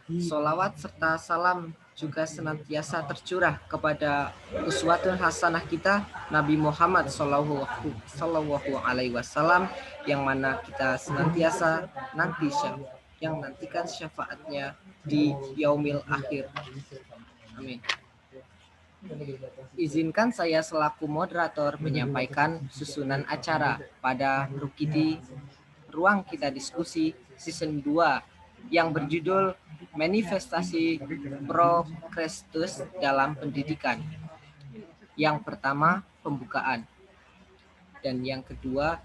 Solawat serta salam juga senantiasa tercurah kepada uswatun hasanah kita Nabi Muhammad Sallallahu Alaihi Wasallam, yang mana kita senantiasa yang nantikan syafaatnya di yaumil akhir. Amin. Izinkan saya selaku moderator menyampaikan susunan acara pada Rukidi Ruang Kita Diskusi Season 2 yang berjudul Manifestasi Prokrestus dalam Pendidikan. Yang pertama, pembukaan. Dan yang kedua,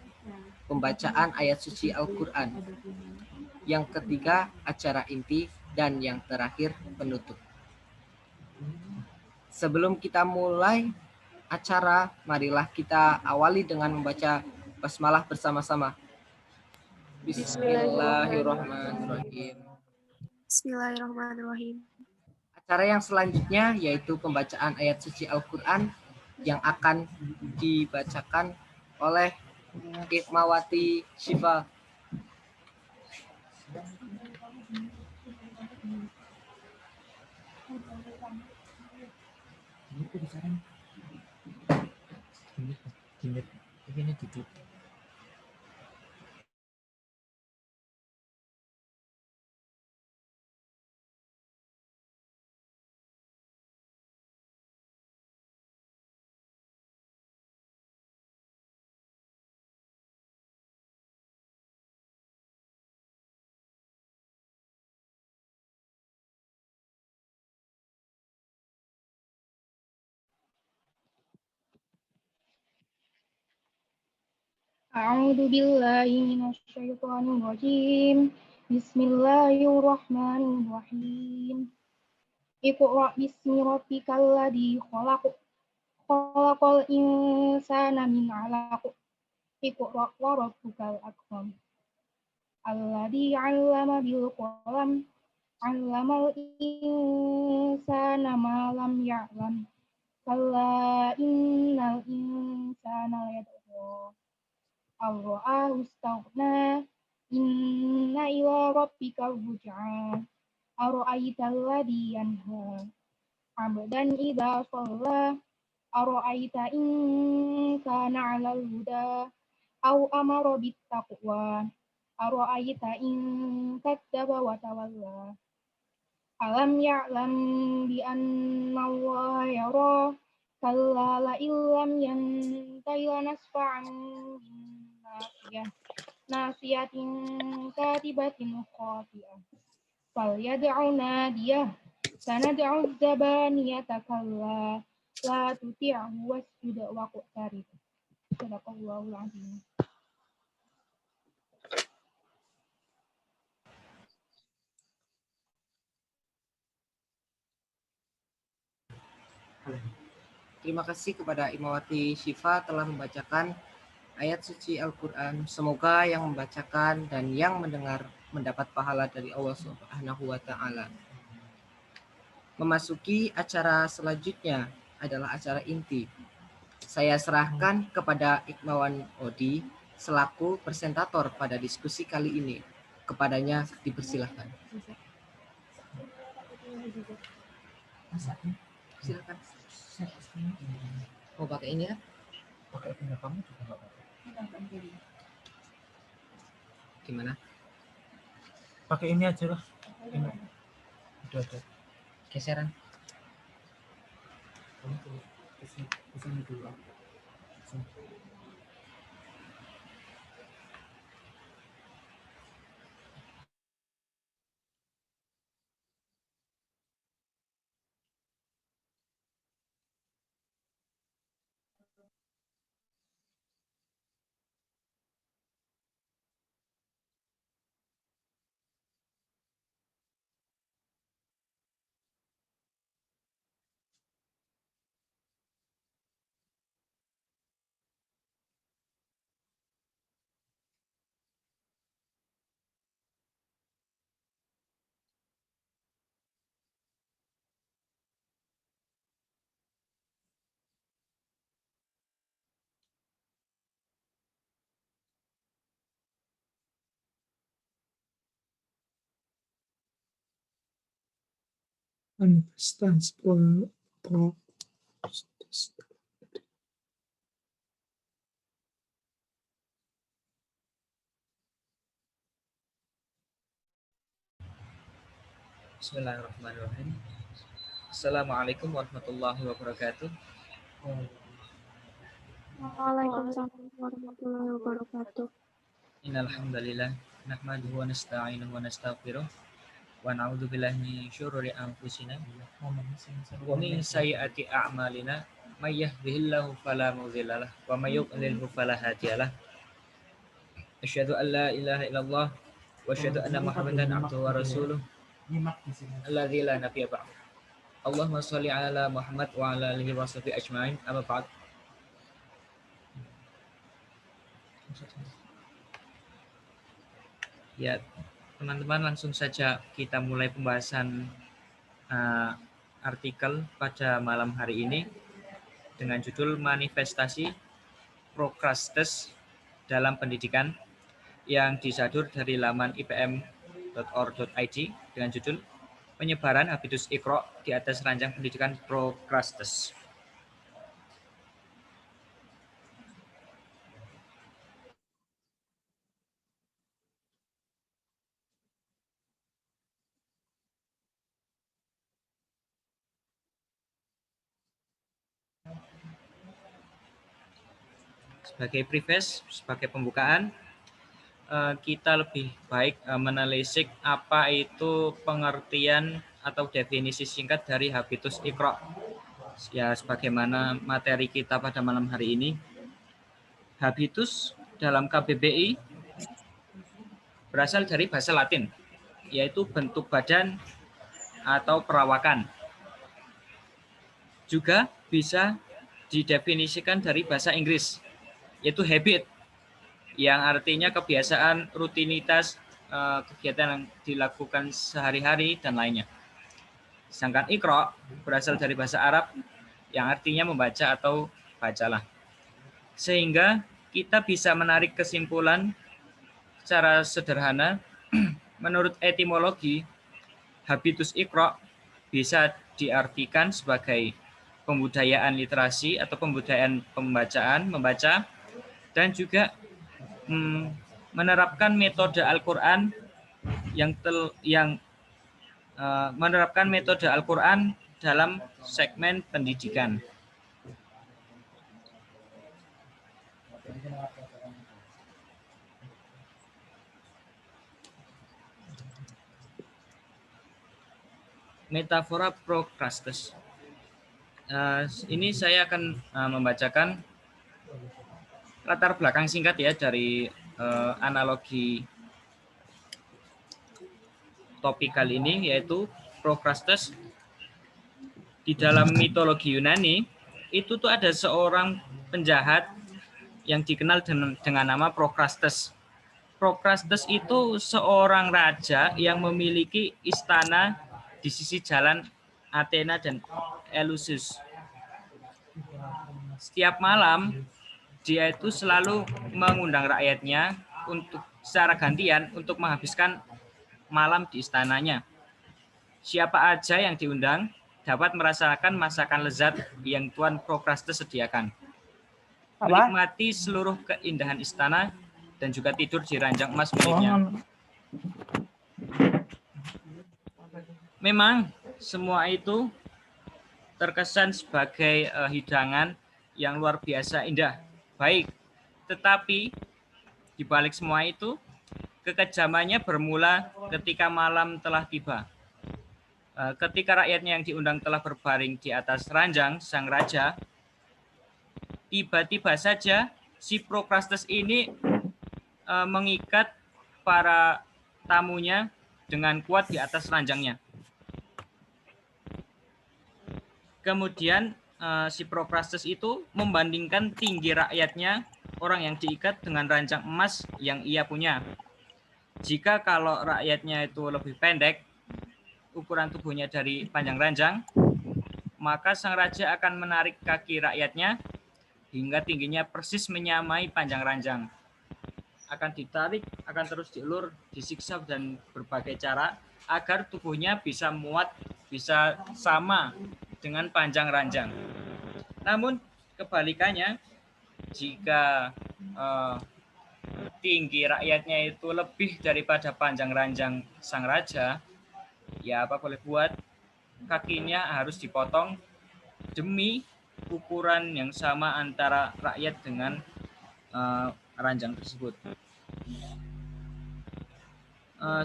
pembacaan ayat suci Al-Quran. Yang ketiga, acara inti. Dan yang terakhir, penutup. Sebelum kita mulai acara, marilah kita awali dengan membaca basmalah bersama-sama. Bismillahirrahmanirrahim. Bismillahirrahmanirrahim. Acara yang selanjutnya yaitu pembacaan ayat suci Al-Quran yang akan dibacakan oleh Hikmawati Syifa. A'udzu billahi minasyaitonir rajim. Bismillahirrahmanirrahim. Iqra bismi rabbikal ladzi khalaq. Khalaqal insana min 'alaq. Iqra wa rabbukal akram. Alladzi 'allama bil qalam. 'Allamal insana ma lam ya'lam. Kalla innal insana layatgha. Ar-ra'ahu istaghna. Inna ila rabbikal ruj'a. Ara'aital ladzi yanha 'abdan idza shalla. Ara'aita in kana 'alal huda aw amara bit taqwa. Ara'aita in kadzdzaba wa tawalla. Alam ya'lam bi anna Allaha yara. Kalla la illam yantahi lanasfa'an nasiyatin katibatin khati'ah. Falyad'u nadiyah. Sanad'u zabaniyata kalla la tuti'hu wasjud waqtarib. Sadaqallahul azim. Terima kasih kepada Hikmawati Syifa telah membacakan ayat suci Al-Quran. Semoga yang membacakan dan yang mendengar mendapat pahala dari Allah Subhanahu wa Ta'ala. Memasuki acara selanjutnya adalah acara inti. Saya serahkan kepada Ikmawan Odi selaku presentator pada diskusi kali ini. Kepadanya dipersilahkan. Silakan. Mau pakai ini ya? Pakai punya kamu juga nggak apa-apa. Gimana? Pakai ini aja lah. Ini. Udah ada. Geseran. Kesini dulu. manifestasi Bismillahirrahmanirrahim. Assalamualaikum warahmatullahi wabarakatuh. Waalaikumsalam warahmatullahi wabarakatuh. Innal hamdalillah nahmaduhu wa nasta'inuhu wa nastaghfiruh wa na'udzu billahi min syururi anfusina wa min sayyiati a'malina may yahdihillahu fala mudhillalah wa may yudlilhu fala hadiyalah. Asyhadu an la ilaha illallah wa asyhadu anna Muhammadan abduhu wa rasuluh alladzi la nabiyya ba'd. Allahumma shalli ala Muhammad wa ala alihi wa sahbihi ajmain. Amma ba'd. Ya, teman-teman, langsung saja kita mulai pembahasan artikel pada malam hari ini dengan judul Manifestasi Prokrastes dalam Pendidikan yang disadur dari laman ipm.or.id dengan judul Penyebaran Habitus Iqra di atas Ranjang Pendidikan Prokrastes. Sebagai preface, sebagai pembukaan, kita lebih baik menelisik apa itu pengertian atau definisi singkat dari habitus Iqra. Ya, sebagaimana materi kita pada malam hari ini, habitus dalam KBBI berasal dari bahasa Latin, yaitu bentuk badan atau perawakan. Juga bisa didefinisikan dari bahasa Inggris, yaitu habit, yang artinya kebiasaan, rutinitas, kegiatan yang dilakukan sehari-hari, dan lainnya. Sedangkan Iqra berasal dari bahasa Arab, yang artinya membaca atau bacalah. Sehingga kita bisa menarik kesimpulan secara sederhana, menurut etimologi, habitus Iqra bisa diartikan sebagai pembudayaan literasi atau pembudayaan pembacaan, membaca, dan juga menerapkan metode Al-Quran menerapkan metode Al-Quran dalam segmen pendidikan. Metafora Prokrastes. Ini saya akan membacakan latar belakang singkat ya dari analogi topik kali ini, yaitu Prokrastes. Di dalam mitologi Yunani itu tuh ada seorang penjahat yang dikenal dengan nama Prokrastes. Prokrastes itu seorang raja yang memiliki istana di sisi jalan Athena dan Eleusis. Setiap malam dia itu selalu mengundang rakyatnya untuk secara gantian untuk menghabiskan malam di istananya. Siapa aja yang diundang dapat merasakan masakan lezat yang Tuan Prokrastes sediakan. Menikmati seluruh keindahan istana dan juga tidur di ranjang emas miliknya. Memang semua itu terkesan sebagai hidangan yang luar biasa indah, baik. Tetapi di balik semua itu, kekejamannya bermula ketika malam telah tiba. Ketika rakyatnya yang diundang telah berbaring di atas ranjang sang raja, tiba-tiba saja si Prokrastes ini mengikat para tamunya dengan kuat di atas ranjangnya. Kemudian si Prokrastes itu membandingkan tinggi rakyatnya, orang yang diikat, dengan ranjang emas yang ia punya. Jika kalau rakyatnya itu lebih pendek ukuran tubuhnya dari panjang ranjang, maka sang raja akan menarik kaki rakyatnya hingga tingginya persis menyamai panjang ranjang. Akan ditarik, akan terus diulur, disiksa dan berbagai cara agar tubuhnya bisa muat bisa sama dengan panjang ranjang. Namun kebalikannya, jika tinggi rakyatnya itu lebih daripada panjang ranjang sang raja, ya apa boleh buat, kakinya harus dipotong demi ukuran yang sama antara rakyat dengan ranjang tersebut.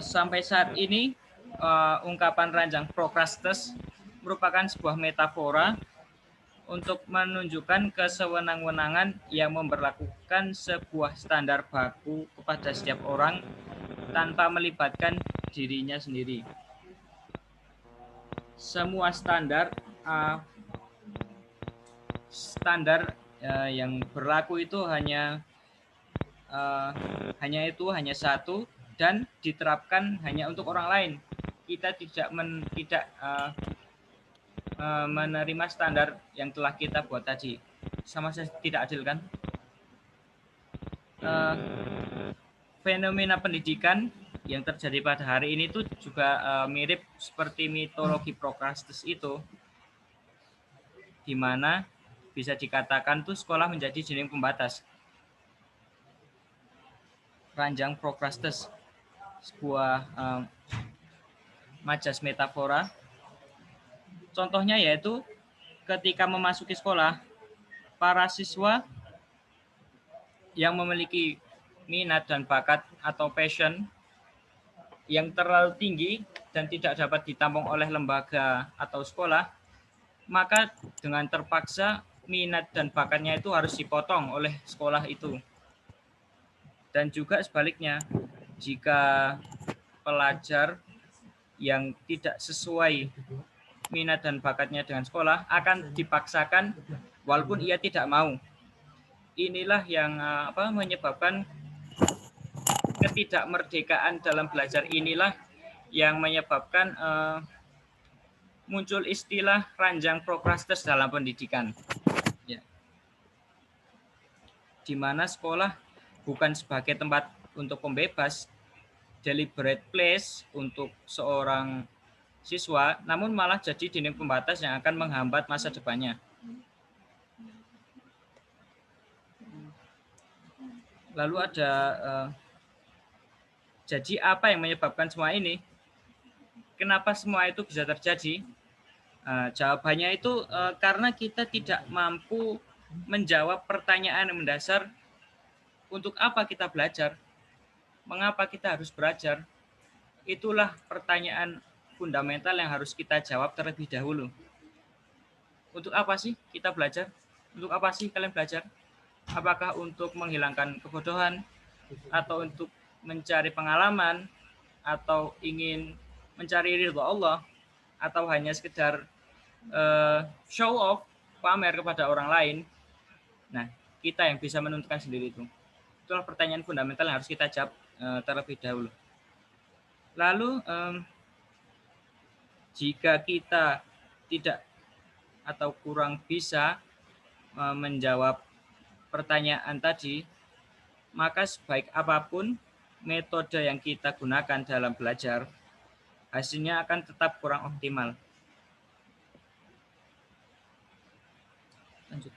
Sampai saat ini ungkapan ranjang Procrustes merupakan sebuah metafora untuk menunjukkan kesewenang-wenangan yang memberlakukan sebuah standar baku kepada setiap orang tanpa melibatkan dirinya sendiri. Semua standar yang berlaku itu hanya satu dan diterapkan hanya untuk orang lain. Kita tidak menerima standar yang telah kita buat tadi. Sama saja tidak adil, kan? Fenomena pendidikan yang terjadi pada hari ini tuh juga mirip seperti mitologi Procrustes itu, di mana bisa dikatakan tuh sekolah menjadi dinding pembatas. Ranjang Procrustes, sebuah majas metafora. Contohnya yaitu ketika memasuki sekolah, para siswa yang memiliki minat dan bakat atau passion yang terlalu tinggi dan tidak dapat ditampung oleh lembaga atau sekolah, maka dengan terpaksa minat dan bakatnya itu harus dipotong oleh sekolah itu. Dan juga sebaliknya, jika pelajar yang tidak sesuai minat dan bakatnya dengan sekolah akan dipaksakan walaupun ia tidak mau. Inilah yang menyebabkan ketidakmerdekaan dalam belajar. Inilah yang menyebabkan muncul istilah ranjang Procrustes dalam pendidikan. Ya. Di mana sekolah bukan sebagai tempat untuk pembebas, deliberate place untuk seorang siswa, namun malah jadi dinding pembatas yang akan menghambat masa depannya. Lalu ada jadi apa yang menyebabkan semua ini? Kenapa semua itu bisa terjadi? Jawabannya itu karena kita tidak mampu menjawab pertanyaan yang mendasar, untuk apa kita belajar? Mengapa kita harus belajar? Itulah pertanyaan fundamental yang harus kita jawab terlebih dahulu. Untuk apa sih kita belajar? Untuk apa sih kalian belajar? Apakah untuk menghilangkan kebodohan, atau untuk mencari pengalaman, atau ingin mencari ridho Allah, atau hanya sekedar show off, pamer kepada orang lain? Nah, kita yang bisa menentukan sendiri itu. Itulah pertanyaan fundamental yang harus kita jawab terlebih dahulu. Lalu jika kita tidak atau kurang bisa menjawab pertanyaan tadi, maka sebaik apapun metode yang kita gunakan dalam belajar, hasilnya akan tetap kurang optimal. Lanjut.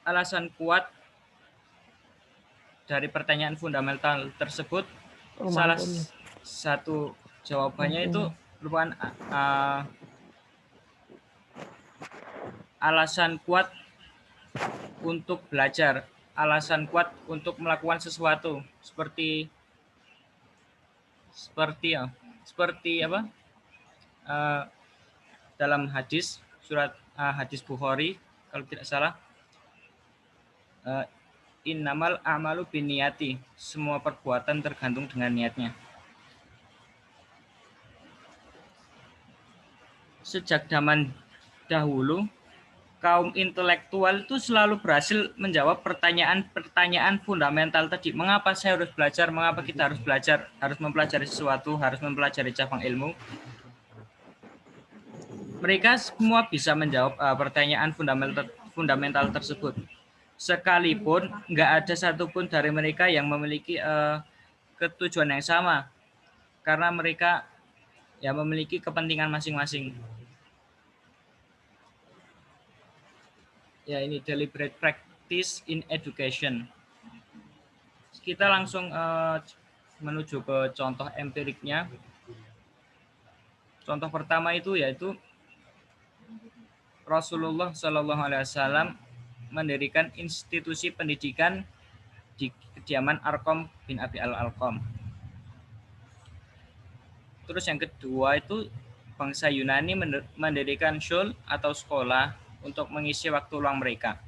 Alasan kuat dari pertanyaan fundamental tersebut, salah satu jawabannya itu merupakan alasan kuat untuk belajar, alasan kuat untuk melakukan sesuatu, seperti apa? Dalam hadis surat hadis Bukhari kalau tidak salah, innamal a'malu binniyati, semua perbuatan tergantung dengan niatnya. Sejak zaman dahulu, kaum intelektual itu selalu berhasil menjawab pertanyaan fundamental tadi. Mengapa saya harus belajar? Mengapa kita harus belajar? Harus mempelajari sesuatu, harus mempelajari cabang ilmu. Mereka semua bisa menjawab pertanyaan fundamental tersebut. sekalipun nggak ada satupun dari mereka yang memiliki ketujuan yang sama, karena mereka ya memiliki kepentingan masing-masing. Ya, ini deliberate practice in education. Kita langsung menuju ke contoh empiriknya. Contoh pertama itu yaitu Rasulullah Shallallahu Alaihi Wasallam mendirikan institusi pendidikan di kediaman Arqam bin Abi al-Alqam. Terus yang kedua itu bangsa Yunani mendirikan shul atau sekolah untuk mengisi waktu luang mereka.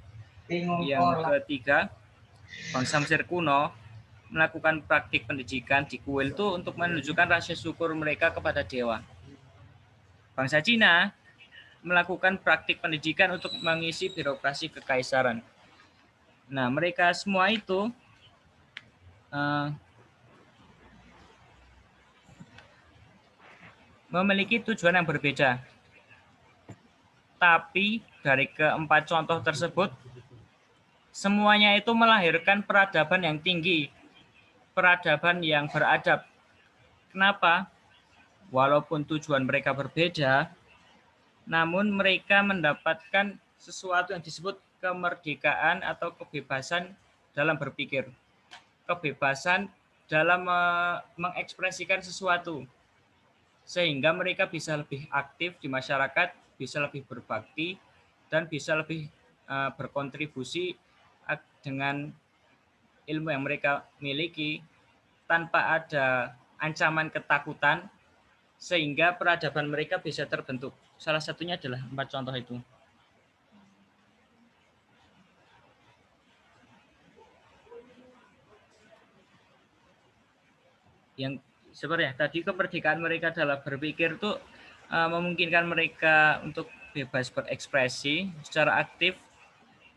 Yang ketiga, bangsa Mesir kuno melakukan praktik pendidikan di kuil itu untuk menunjukkan rasa syukur mereka kepada dewa. Bangsa Cina melakukan praktik pendidikan untuk mengisi birokrasi kekaisaran. Nah, mereka semua itu memiliki tujuan yang berbeda. Tapi dari keempat contoh tersebut, semuanya itu melahirkan peradaban yang tinggi, peradaban yang beradab. Kenapa? Walaupun tujuan mereka berbeda, namun mereka mendapatkan sesuatu yang disebut kemerdekaan atau kebebasan dalam berpikir. Kebebasan dalam mengekspresikan sesuatu. Sehingga mereka bisa lebih aktif di masyarakat, bisa lebih berbakti, dan bisa lebih berkontribusi dengan ilmu yang mereka miliki tanpa ada ancaman ketakutan, sehingga peradaban mereka bisa terbentuk. Salah satunya adalah 4 contoh itu. Yang sebenarnya tadi kemerdekaan mereka dalam berpikir itu memungkinkan mereka untuk bebas berekspresi secara aktif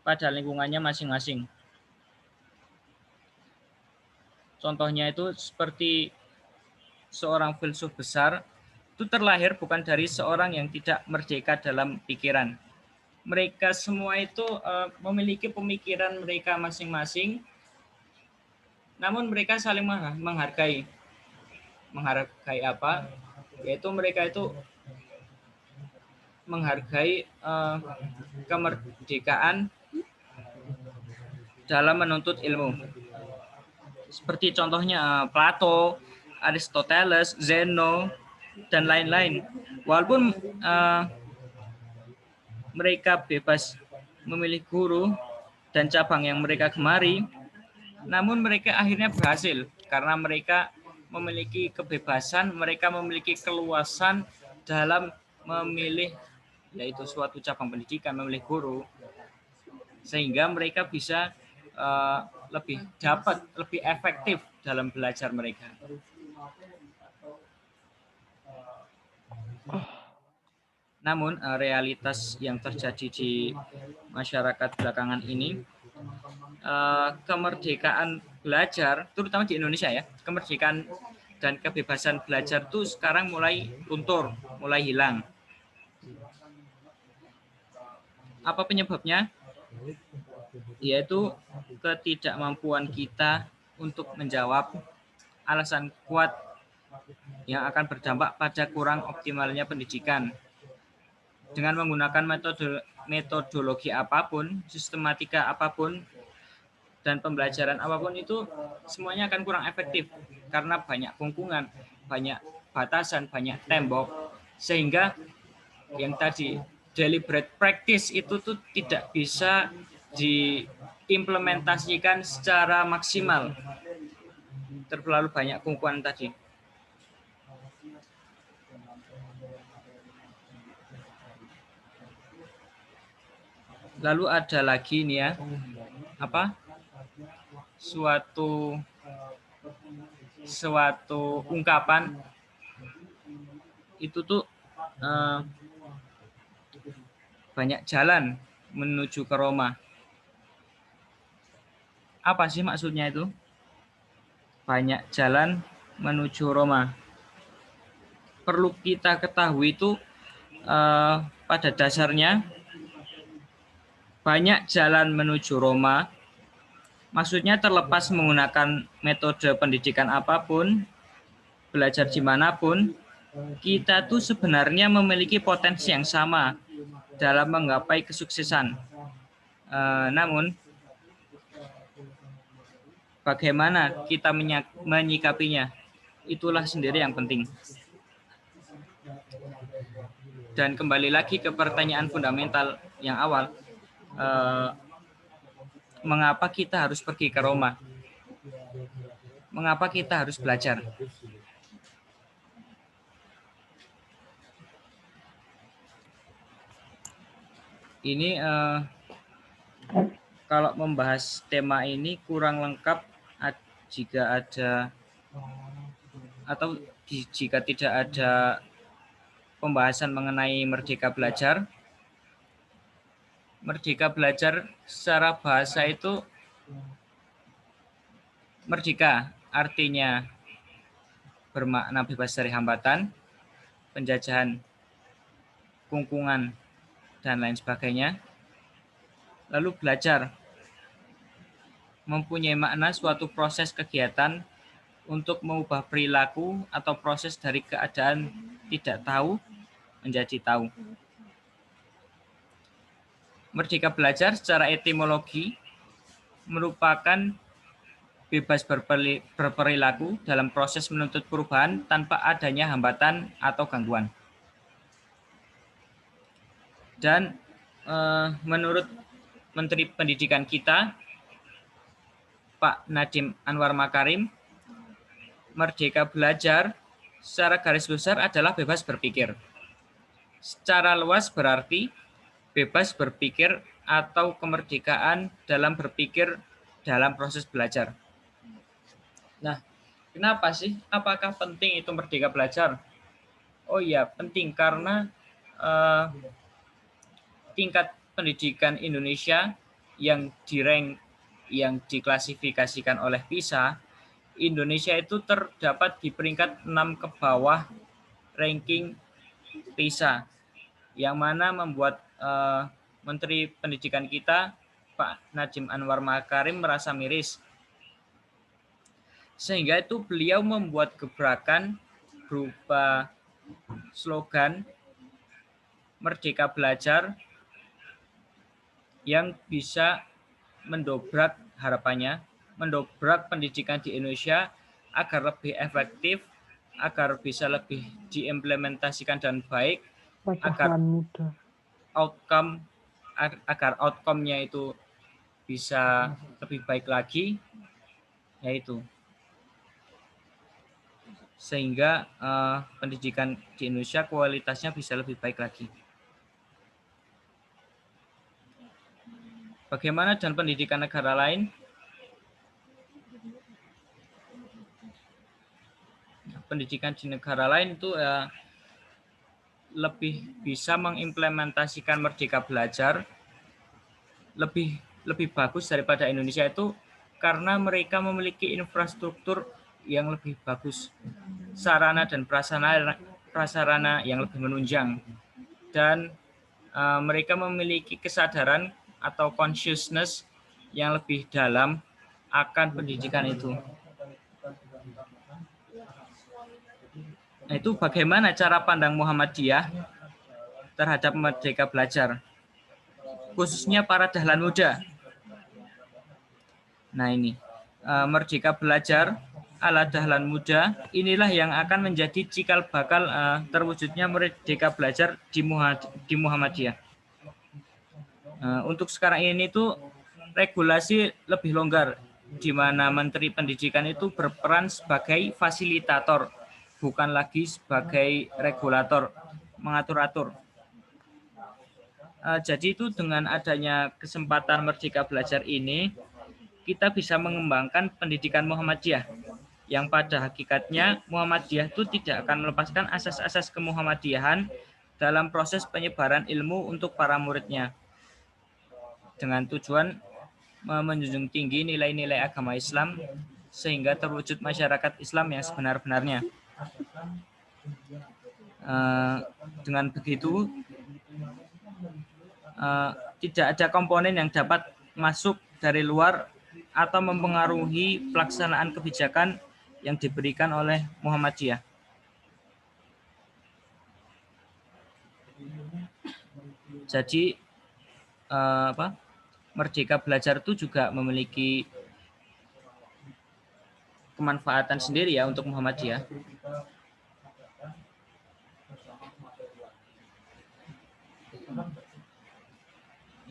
pada lingkungannya masing-masing. Contohnya itu seperti seorang filsuf besar itu terlahir bukan dari seorang yang tidak merdeka dalam pikiran. Mereka semua itu memiliki pemikiran mereka masing-masing, namun mereka saling menghargai. Menghargai apa? Yaitu mereka itu menghargai kemerdekaan dalam menuntut ilmu. Seperti contohnya Plato, Aristoteles, Zeno, dan lain-lain. Walaupun mereka bebas memilih guru dan cabang yang mereka gemari, namun mereka akhirnya berhasil karena mereka memiliki kebebasan, mereka memiliki keluasan dalam memilih yaitu suatu cabang pendidikan, memilih guru, sehingga mereka bisa lebih efektif dalam belajar mereka. Namun realitas yang terjadi di masyarakat belakangan ini, kemerdekaan belajar, terutama di Indonesia ya, kemerdekaan dan kebebasan belajar itu sekarang mulai luntur, mulai hilang. Apa penyebabnya? Yaitu ketidakmampuan kita untuk menjawab alasan kuat yang akan berdampak pada kurang optimalnya pendidikan. Dengan menggunakan metodologi apapun, sistematika apapun, dan pembelajaran apapun itu semuanya akan kurang efektif karena banyak kungkungan, banyak batasan, banyak tembok, sehingga yang tadi deliberate practice itu tuh tidak bisa diimplementasikan secara maksimal. Terlalu banyak kungkungan tadi. Lalu ada lagi nih ya, suatu ungkapan itu tuh banyak jalan menuju ke Roma. Apa sih maksudnya itu? Banyak jalan menuju Roma. Perlu kita ketahui itu pada dasarnya banyak jalan menuju Roma. Maksudnya terlepas menggunakan metode pendidikan apapun, belajar dimanapun, kita tuh sebenarnya memiliki potensi yang sama dalam menggapai kesuksesan. Namun, bagaimana kita menyikapinya, itulah sendiri yang penting. Dan kembali lagi ke pertanyaan fundamental yang awal, mengapa kita harus pergi ke Roma? Mengapa kita harus belajar? Ini kalau membahas tema ini kurang lengkap jika ada atau jika tidak ada pembahasan mengenai Merdeka Belajar. Merdeka Belajar secara bahasa itu merdeka, artinya bermakna bebas dari hambatan, penjajahan, kungkungan, dan lain sebagainya. Lalu belajar mempunyai makna suatu proses kegiatan untuk mengubah perilaku atau proses dari keadaan tidak tahu menjadi tahu. Merdeka Belajar secara etimologi merupakan bebas berperilaku dalam proses menuntut perubahan tanpa adanya hambatan atau gangguan. Dan menurut Menteri Pendidikan kita, Pak Nadiem Anwar Makarim, Merdeka Belajar secara garis besar adalah bebas berpikir. Secara luas berarti bebas berpikir atau kemerdekaan dalam berpikir dalam proses belajar. Nah, kenapa sih? Apakah penting itu merdeka belajar? Oh iya, penting karena tingkat pendidikan Indonesia yang diklasifikasikan oleh PISA, Indonesia itu terdapat di peringkat 6 ke bawah ranking PISA, yang mana membuat Menteri Pendidikan kita, Pak Nadiem Anwar Makarim, merasa miris. Sehingga itu beliau membuat gebrakan berupa slogan Merdeka Belajar yang bisa mendobrak harapannya, mendobrak pendidikan di Indonesia agar lebih efektif, agar bisa lebih diimplementasikan dan baik, agar outcome-nya itu bisa lebih baik lagi, yaitu sehingga pendidikan di Indonesia kualitasnya bisa lebih baik lagi. Bagaimana dengan pendidikan negara lain? Pendidikan di negara lain itu lebih bisa mengimplementasikan Merdeka Belajar lebih bagus daripada Indonesia itu karena mereka memiliki infrastruktur yang lebih bagus, sarana dan prasarana yang lebih menunjang, dan mereka memiliki kesadaran atau consciousness yang lebih dalam akan pendidikan itu. Nah, itu bagaimana cara pandang Muhammadiyah terhadap Merdeka Belajar, khususnya para dahlan muda. Nah ini, Merdeka Belajar ala dahlan muda, inilah yang akan menjadi cikal bakal terwujudnya Merdeka Belajar di Muhammadiyah. Untuk sekarang ini tuh regulasi lebih longgar, di mana Menteri Pendidikan itu berperan sebagai fasilitator, bukan lagi sebagai regulator, mengatur-atur. Jadi itu dengan adanya kesempatan Merdeka Belajar ini, kita bisa mengembangkan pendidikan Muhammadiyah, yang pada hakikatnya Muhammadiyah itu tidak akan melepaskan asas-asas kemuhammadiyahan dalam proses penyebaran ilmu untuk para muridnya, dengan tujuan menjunjung tinggi nilai-nilai agama Islam sehingga terwujud masyarakat Islam yang sebenar-benarnya. Dengan begitu tidak ada komponen yang dapat masuk dari luar atau mempengaruhi pelaksanaan kebijakan yang diberikan oleh Muhammadiyah. Jadi Merdeka Belajar itu juga memiliki kemanfaatan sendiri ya untuk Muhammadiyah.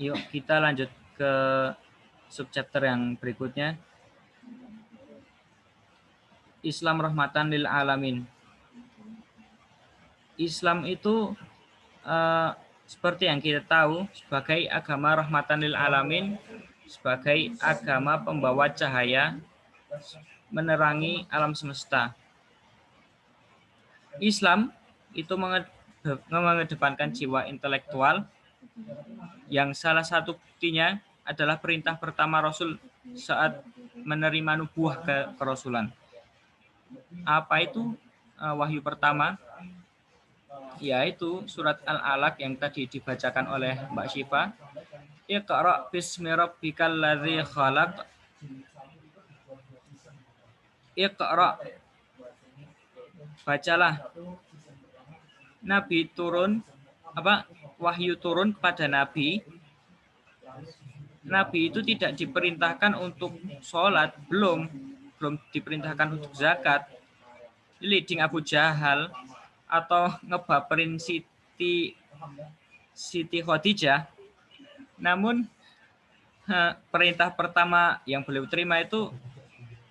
Yuk kita lanjut ke subchapter yang berikutnya. Islam rahmatan lil alamin. Islam itu seperti yang kita tahu sebagai agama rahmatan lil alamin, sebagai agama pembawa cahaya menerangi alam semesta. Islam itu mengedepankan jiwa intelektual yang salah satu buktinya adalah perintah pertama Rasul saat menerima nubuah kerasulan. Apa itu wahyu pertama? Yaitu surat Al-Alaq yang tadi dibacakan oleh Mbak Syifa. Iqra bismi rabbikal ladzi khalaq. Iqra, bacalah. Nabi turun, wahyu turun kepada Nabi. Nabi itu tidak diperintahkan untuk sholat, belum diperintahkan untuk zakat, leading Abu Jahal, atau ngebaperin Siti Khadijah. Namun perintah pertama yang beliau terima itu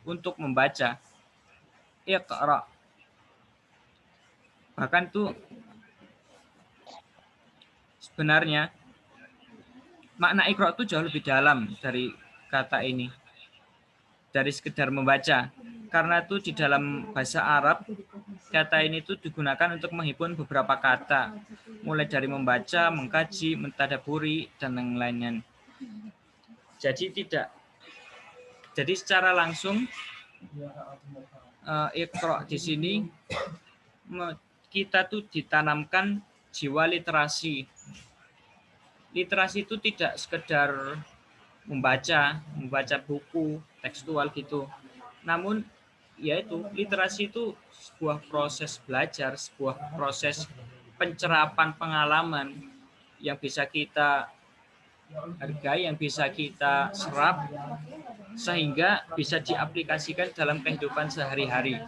untuk membaca. Iqra. Bahkan itu sebenarnya makna Iqra itu jauh lebih dalam dari kata ini, dari sekedar membaca. Karena itu di dalam bahasa Arab kata ini itu digunakan untuk menghimpun beberapa kata, mulai dari membaca, mengkaji, mentadaburi, dan yang lainnya. Jadi secara langsung Iqra di sini kita tuh ditanamkan jiwa literasi. Literasi itu tidak sekedar membaca buku tekstual gitu. Namun yaitu literasi itu sebuah proses belajar, sebuah proses pencerapan pengalaman yang bisa kita hargai, yang bisa kita serap, sehingga bisa diaplikasikan dalam kehidupan sehari-hari.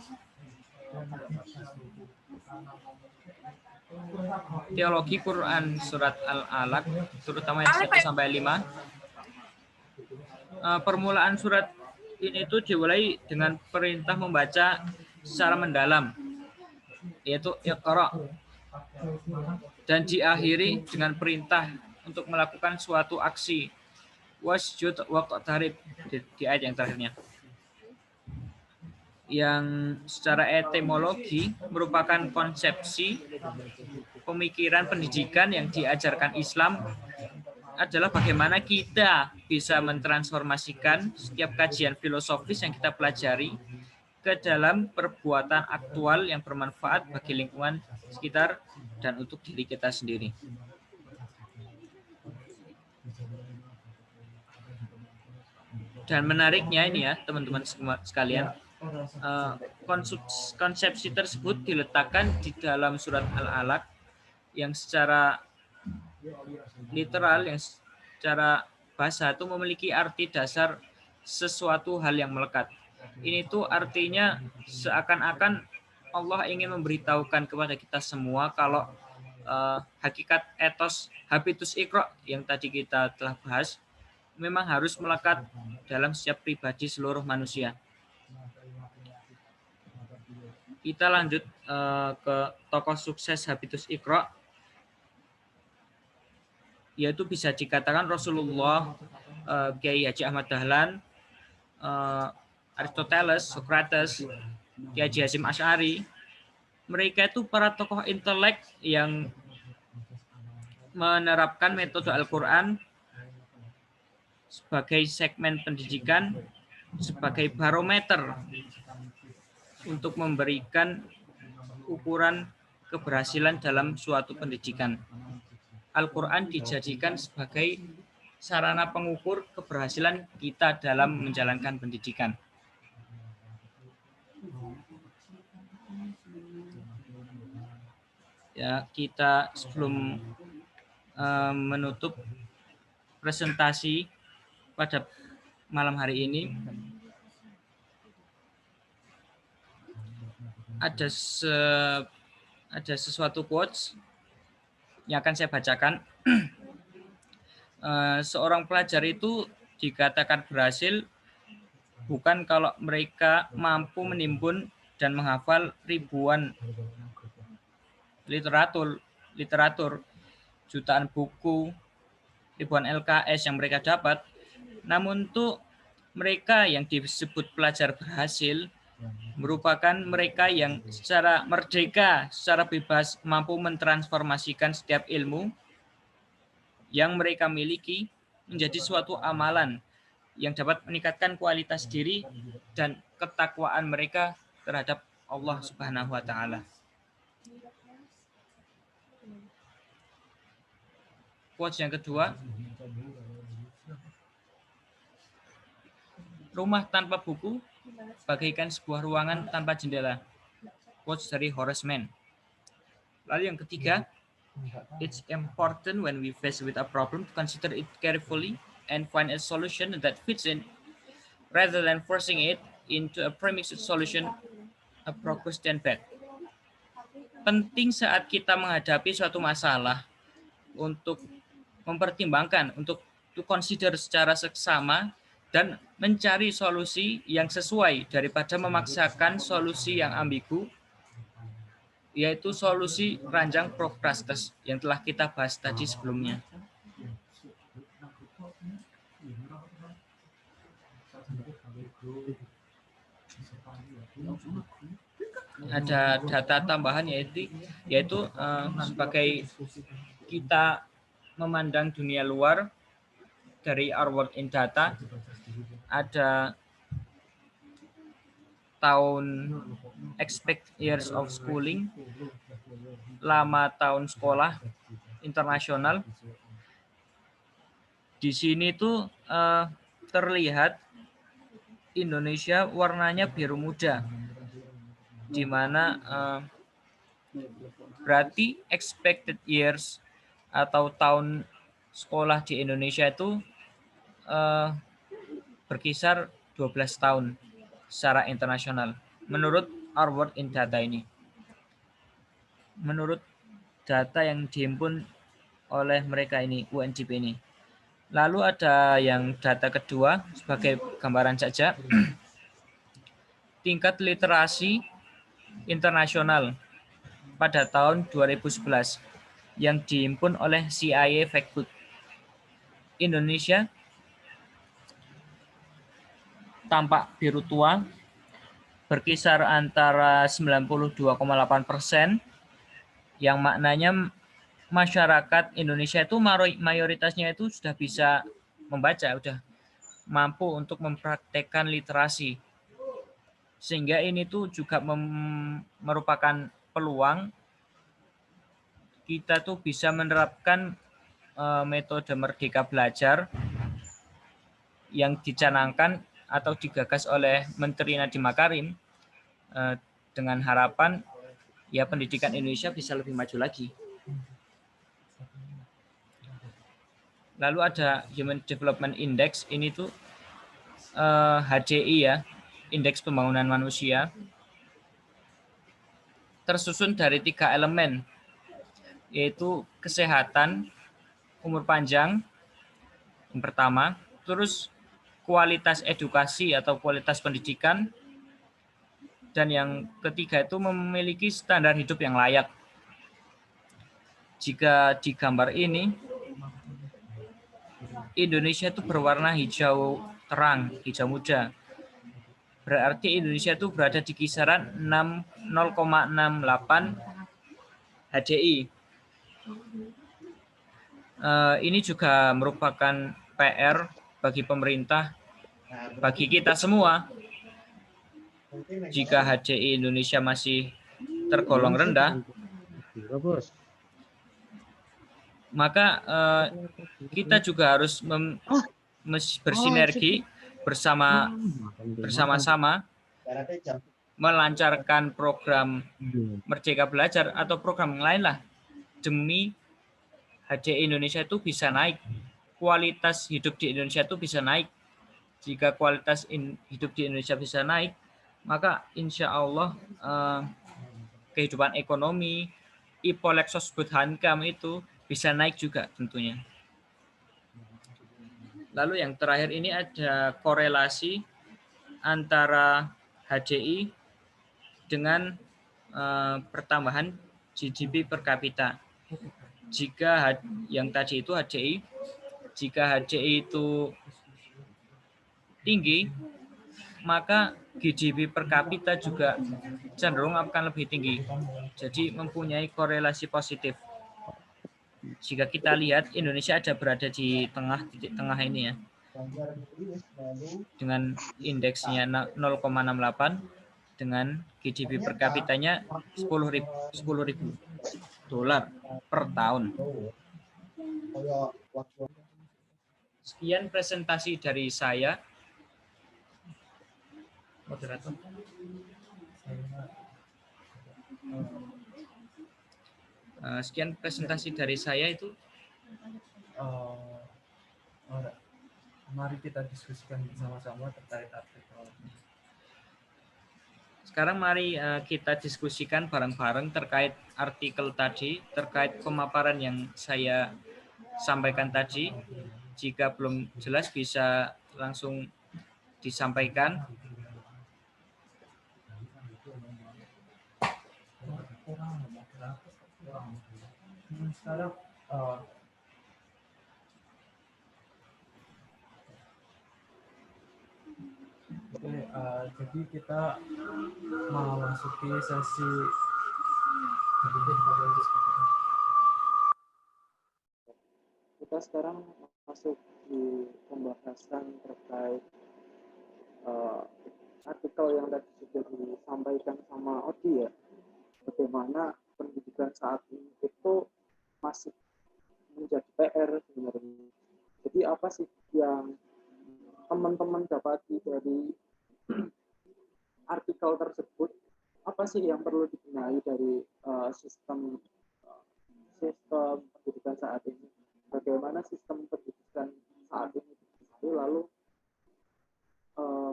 Teologi Quran surat Al-Alaq, terutama ayat 1 sampai 5. Permulaan surat ini itu dimulai dengan perintah membaca secara mendalam, yaitu Iqra, dan diakhiri dengan perintah untuk melakukan suatu aksi, wasjud waqtarib, di ayat yang terakhirnya, yang secara etimologi merupakan konsepsi pemikiran pendidikan yang diajarkan Islam adalah bagaimana kita bisa mentransformasikan setiap kajian filosofis yang kita pelajari ke dalam perbuatan aktual yang bermanfaat bagi lingkungan sekitar dan untuk diri kita sendiri. Dan menariknya ini ya teman-teman sekalian, konsepsi tersebut diletakkan di dalam surat Al-Alaq yang secara literal, yang secara bahasa itu memiliki arti dasar sesuatu hal yang melekat. Ini tuh artinya seakan-akan Allah ingin memberitahukan kepada kita semua kalau hakikat etos habitus Iqra yang tadi kita telah bahas memang harus melekat dalam setiap pribadi seluruh manusia. Kita lanjut ke tokoh sukses habitus Iqra, yaitu bisa dikatakan Rasulullah, Kiai Haji Ahmad Dahlan, Aristoteles, Socrates, Kiai Haji Hasyim Asy'ari. Mereka itu para tokoh intelek yang menerapkan metode Al-Quran sebagai segmen pendidikan, sebagai barometer untuk memberikan ukuran keberhasilan dalam suatu pendidikan. Al-Quran dijadikan sebagai sarana pengukur keberhasilan kita dalam menjalankan pendidikan. Ya, kita sebelum menutup presentasi pada malam hari ini, ada sesuatu quotes yang akan saya bacakan. Seorang pelajar itu dikatakan berhasil bukan kalau mereka mampu menimbun dan menghafal ribuan literatur, jutaan buku, ribuan LKS yang mereka dapat. Namun untuk mereka yang disebut pelajar berhasil merupakan mereka yang secara merdeka, secara bebas mampu mentransformasikan setiap ilmu yang mereka miliki menjadi suatu amalan yang dapat meningkatkan kualitas diri dan ketakwaan mereka terhadap Allah Subhanahu wa taala. Quotes yang kedua, rumah tanpa buku bagaikan sebuah ruangan tanpa jendela. Quotes dari Horace Mann. Lalu yang ketiga, it's important when we face with a problem to consider it carefully and find a solution that fits in, rather than forcing it into a premise solution, a progress then bad. Penting saat kita menghadapi suatu masalah untuk mempertimbangkan, untuk to consider secara seksama dan mencari solusi yang sesuai daripada memaksakan solusi yang ambigu, yaitu solusi ranjang Procrustes yang telah kita bahas tadi sebelumnya. Ada data tambahan yaitu sebagai kita memandang dunia luar dari Our World in Data, ada tahun expect years of schooling, lama tahun sekolah internasional. Di sini tuh terlihat Indonesia warnanya biru muda, di mana berarti expected years atau tahun sekolah di Indonesia itu berkisar 12 tahun secara internasional menurut Our World in Data ini. Menurut data yang dihimpun oleh mereka ini, UNDP ini. Lalu ada yang data kedua sebagai gambaran saja. Tingkat literasi internasional pada tahun 2011 yang dihimpun oleh CIA Factbook. Indonesia tampak biru tua, berkisar antara 92,8%, yang maknanya masyarakat Indonesia itu mayoritasnya itu sudah bisa membaca, sudah mampu untuk mempraktekkan literasi. Sehingga ini tuh juga merupakan peluang kita tuh bisa menerapkan metode Merdeka Belajar yang dicanangkan atau digagas oleh Menteri Nadiem Makarim dengan harapan ya pendidikan Indonesia bisa lebih maju lagi. Lalu ada Human Development Index, ini tuh HDI ya, Indeks Pembangunan Manusia, tersusun dari 3 elemen, yaitu kesehatan, umur panjang, yang pertama, terus kualitas edukasi atau kualitas pendidikan, dan yang ketiga itu memiliki standar hidup yang layak. Jika di gambar ini, Indonesia itu berwarna hijau terang, hijau muda. Berarti Indonesia itu berada di kisaran 0,68 HDI. Ini juga merupakan PR bagi pemerintah, bagi kita semua. Jika HDI Indonesia masih tergolong rendah, Maka kita juga harus bersinergi bersama-sama melancarkan program Merdeka Belajar atau program yang lain lah, demi HDI Indonesia itu bisa naik, kualitas hidup di Indonesia itu bisa naik. Jika kualitas hidup di Indonesia bisa naik, maka insya Allah kehidupan ekonomi, Ipolexos Budhankam itu bisa naik juga tentunya. Lalu yang terakhir ini ada korelasi antara HDI dengan pertambahan GDP per kapita. Jika yang tadi itu HDI, jika HDI itu tinggi, maka GDP per kapita juga cenderung akan lebih tinggi. Jadi mempunyai korelasi positif. Jika kita lihat Indonesia ada berada di titik tengah ini ya, dengan indeksnya 0,68 dengan GDP per kapitanya 10.000 dolar per tahun. Sekian presentasi dari saya. Moderator. Sekian presentasi dari saya itu. Mari kita diskusikan bersama-sama terkait artikel. Sekarang mari kita diskusikan bareng-bareng terkait artikel tadi, terkait pemaparan yang saya sampaikan tadi. Jika belum jelas bisa langsung disampaikan. Sekarang jadi kita memasuki sesi kita sekarang masuk di pembahasan terkait artikel yang tadi sudah disampaikan sama Odi ya, bagaimana pendidikan saat ini itu masih menjadi PR sebenarnya. Jadi apa sih yang teman-teman dapati dari artikel tersebut? Apa sih yang perlu dibenahi dari sistem pendidikan saat ini? Bagaimana sistem pendidikan saat ini lalu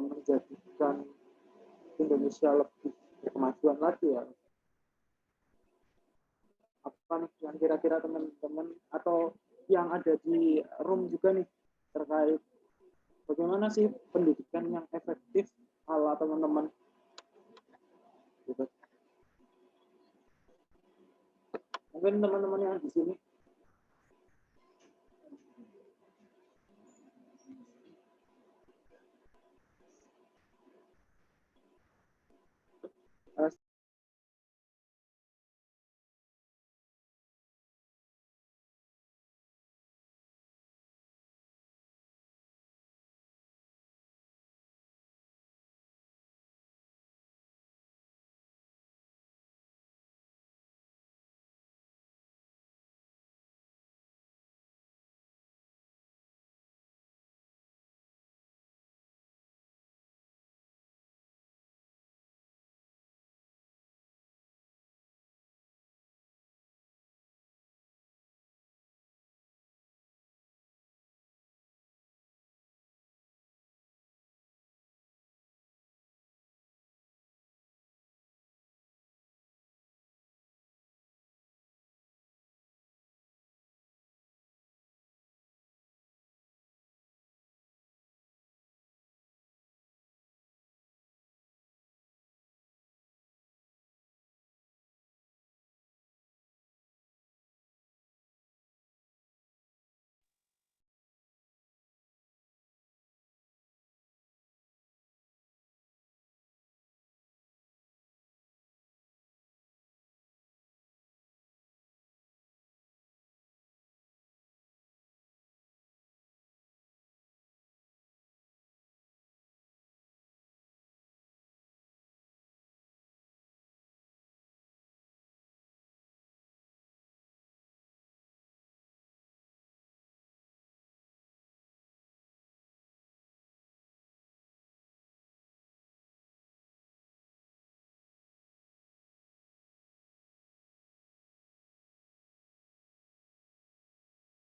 menjadikan Indonesia lebih berkemajuan lagi ya? Apa nih yang kira-kira teman-teman atau yang ada di room juga nih terkait bagaimana sih pendidikan yang efektif ala teman-teman gitu. Mungkin teman-teman yang di sini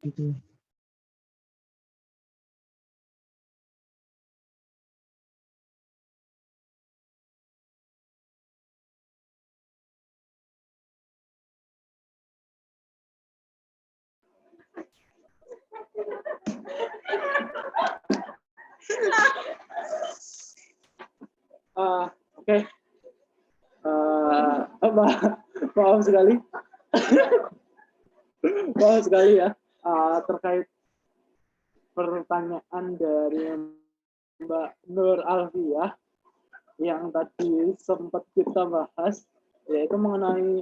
Gitu. Oke. Maaf sekali. Maaf sekali ya. Terkait pertanyaan dari Mbak Nur Alfiah yang tadi sempat kita bahas, yaitu mengenai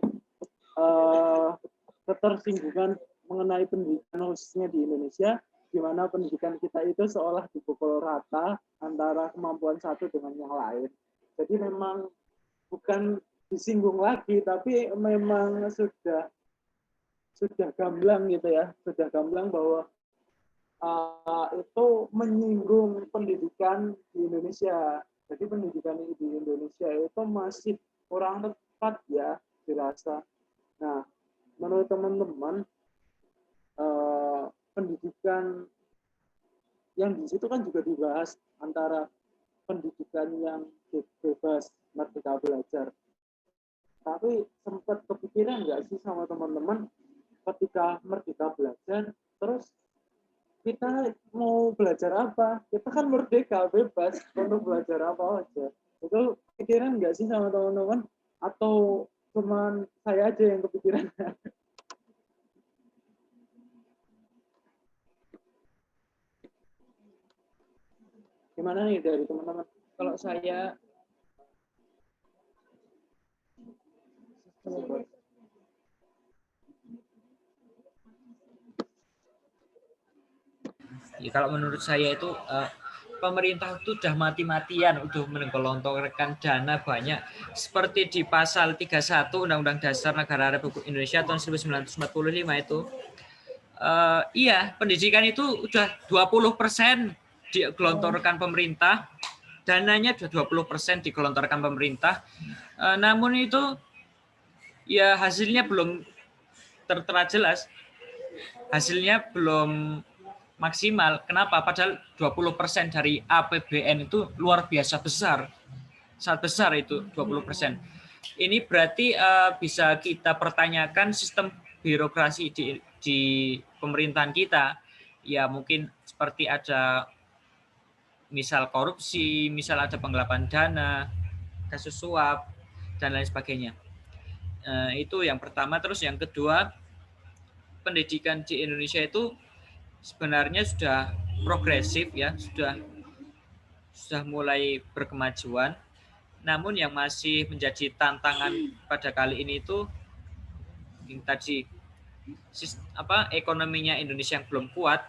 ketersinggungan mengenai pendidikan khususnya di Indonesia, di mana pendidikan kita itu seolah dipukul rata antara kemampuan satu dengan yang lain. Jadi memang bukan disinggung lagi, tapi memang sudah gamblang gitu ya, sudah gamblang bahwa itu menyinggung pendidikan di Indonesia. Jadi pendidikan di Indonesia itu masih kurang tepat ya dirasa. Nah, menurut teman-teman, pendidikan yang di situ kan juga dibahas antara pendidikan yang bebas, merdeka belajar. Tapi sempat kepikiran nggak sih sama teman-teman ketika merdeka belajar, terus kita mau belajar apa? Kita kan merdeka, bebas untuk belajar apa aja. Itu pikiran nggak sih sama teman-teman? Atau cuman saya aja yang kepikiran? Gimana nih dari teman-teman? Kalau saya ya, kalau menurut saya itu pemerintah itu sudah mati-matian untuk menggelontorkan dana banyak seperti di pasal 31 Undang-Undang Dasar Negara Republik Indonesia tahun 1945 itu iya, pendidikan itu udah 20% digelontorkan pemerintah, dananya sudah 20% digelontorkan pemerintah, namun itu ya hasilnya belum tertera jelas, hasilnya belum maksimal. Kenapa? Padahal 20% dari APBN itu luar biasa besar. Sangat besar itu 20%. Ini berarti bisa kita pertanyakan sistem birokrasi di pemerintahan kita. Ya mungkin seperti ada misal korupsi, misal ada penggelapan dana, kasus suap, dan lain sebagainya. Itu yang pertama. Terus yang kedua, pendidikan di Indonesia itu sebenarnya sudah progresif ya, sudah mulai berkemajuan. Namun yang masih menjadi tantangan pada kali ini itu yang tadi ekonominya Indonesia yang belum kuat,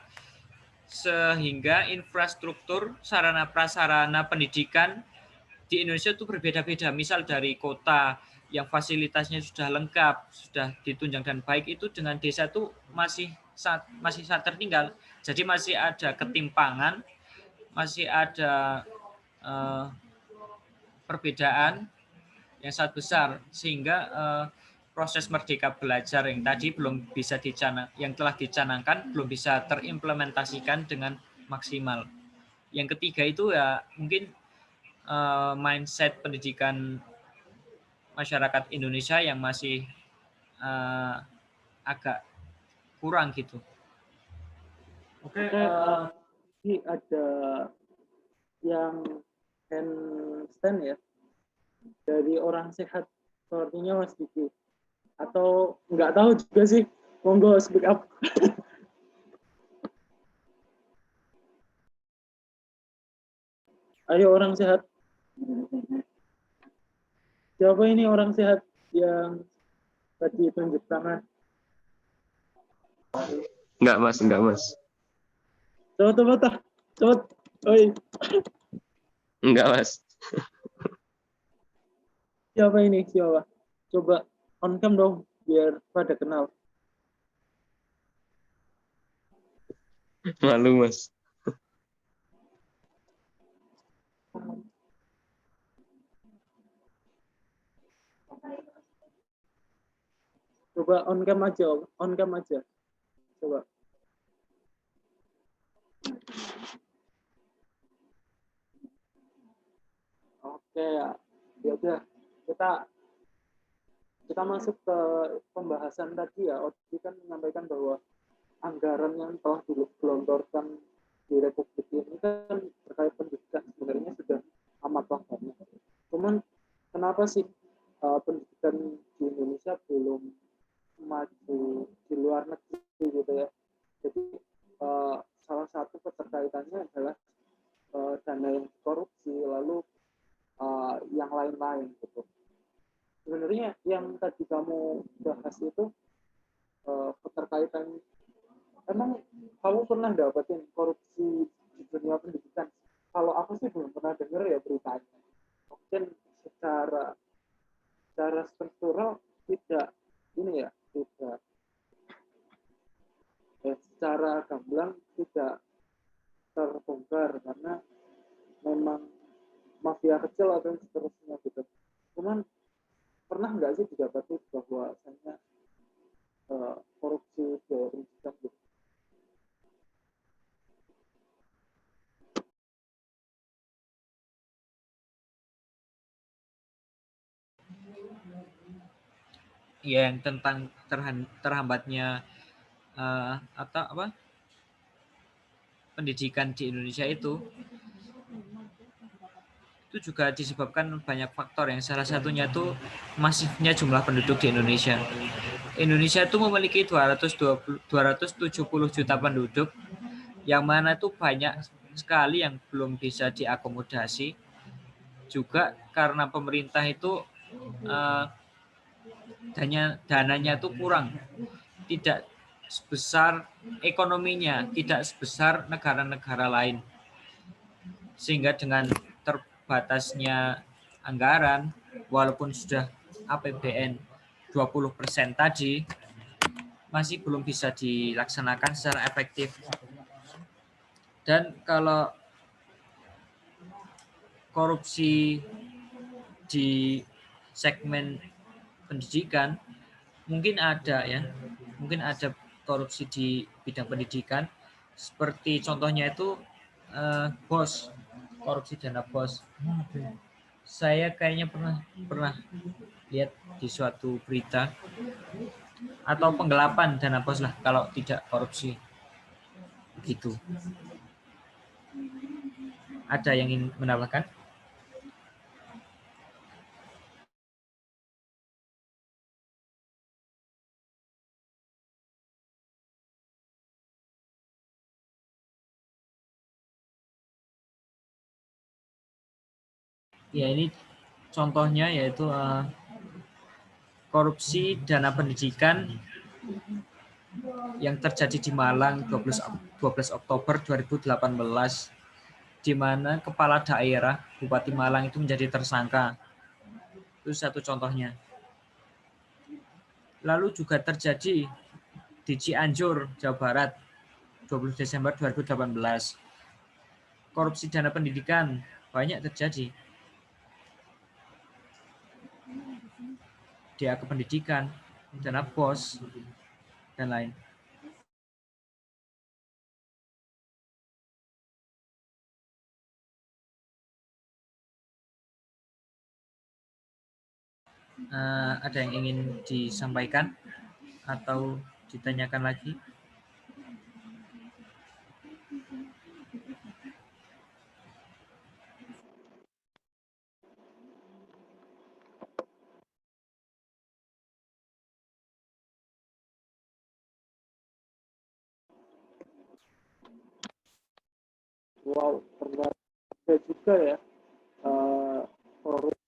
sehingga infrastruktur sarana prasarana pendidikan di Indonesia itu berbeda-beda. Misal dari kota yang fasilitasnya sudah lengkap, sudah ditunjang dan baik, itu dengan desa itu masih sangat tertinggal. Jadi masih ada ketimpangan, masih ada perbedaan yang sangat besar, sehingga proses merdeka belajar yang tadi belum bisa yang telah dicanangkan belum bisa terimplementasikan dengan maksimal. Yang ketiga itu ya mungkin mindset pendidikan masyarakat Indonesia yang masih agak kurang gitu. Oke, ini ada yang handstand ya dari orang sehat, sepertinya Mas Diki, atau nggak tahu juga sih, monggo speak up. Ayo orang sehat. Siapa ini orang sehat yang tadi tunjuk tangan? Enggak mas. Cepet. Oi. Enggak mas. Siapa ini? Siapa? Coba on cam dong, biar pada kenal. Malu mas. Coba on cam aja. Coba. kayak ya udah kita masuk ke pembahasan tadi ya. Odi kan menyampaikan bahwa anggaran yang telah digelontorkan di Republik ini kan terkait pendidikan sebenarnya sudah amatlah banyak. Cuman kenapa sih pendidikan di Indonesia belum maju di luar negeri gitu ya? Jadi salah satu keterkaitannya adalah dana yang korupsi, lalu yang lain-lain gitu. Sebenarnya yang tadi kamu bahas itu keterkaitan, emang kamu pernah dapetin korupsi di dunia pendidikan? Kalau aku sih belum pernah dengar ya beritanya. Mungkin secara struktural tidak ini ya, tidak secara gamblang tidak terbongkar karena memang mafia kecil atau seterusnya gitu. Cuman pernah nggak sih didapati bahwa misalnya korupsi biaya pendidikan gitu? Ya, yang tentang terhambatnya atau apa pendidikan di Indonesia itu juga disebabkan banyak faktor, yang salah satunya itu masifnya jumlah penduduk di Indonesia. Indonesia itu memiliki 270 juta penduduk, yang mana itu banyak sekali yang belum bisa diakomodasi. Juga karena pemerintah itu dananya itu kurang, tidak sebesar ekonominya, tidak sebesar negara-negara lain. Sehingga dengan terbatasnya anggaran, walaupun sudah APBN 20% tadi, masih belum bisa dilaksanakan secara efektif. Dan kalau korupsi di segmen pendidikan, mungkin ada korupsi di bidang pendidikan, seperti contohnya itu BOS, korupsi dana BOS. Saya kayaknya pernah lihat di suatu berita, atau penggelapan dana BOS lah kalau tidak korupsi, begitu. Ada yang ingin menambahkan? Ya, ini contohnya yaitu korupsi dana pendidikan yang terjadi di Malang 12 Oktober 2018, di mana kepala daerah Bupati Malang itu menjadi tersangka. Itu satu contohnya. Lalu juga terjadi di Cianjur, Jawa Barat 20 Desember 2018. Korupsi dana pendidikan banyak terjadi. DA Kependidikan, dana BOS, dan lain. Ada yang ingin disampaikan atau ditanyakan lagi? Wow, ternyata juga ya korupsi.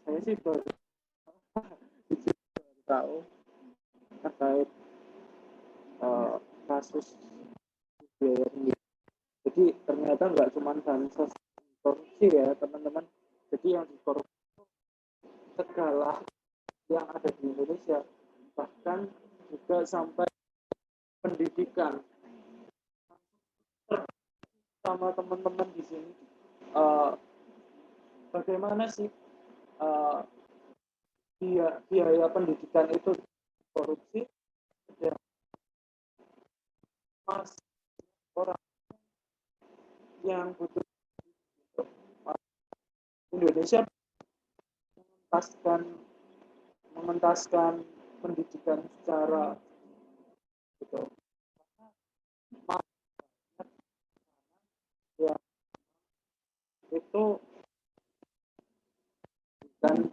Saya sih baru tahu terkait kasus biaya pendidikan. Jadi ternyata nggak cuma bansos korupsi ya teman-teman. Jadi yang dikorupsi segala yang ada di Indonesia, bahkan juga sampai pendidikan. Sama teman-teman di sini, bagaimana sih biaya pendidikan itu korupsi? Mas orang yang butuh Indonesia mengentaskan mengentaskan pendidikan secara gitu ya itu dan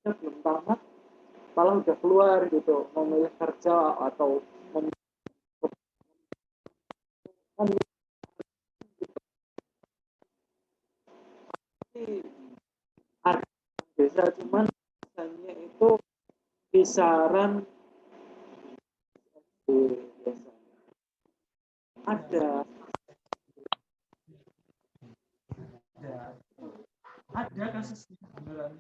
belum tamat malah udah keluar gitu memilih kerja atau memilih desa cuman biasanya itu kisaran biasanya ada kasus beneran.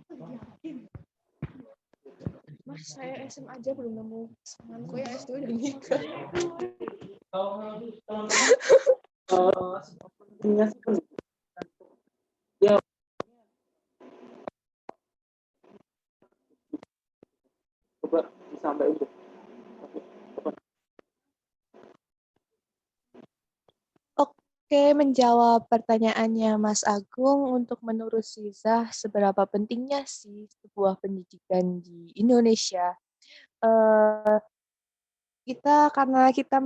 Mas, saya SM aja belum nemu temanku yang S2 udah nikah. Pentingnya sih pendidikan ya coba disampaikan tuh. Oke, menjawab pertanyaannya Mas Agung, untuk menurut Siza, seberapa pentingnya sih sebuah pendidikan di Indonesia? Karena kita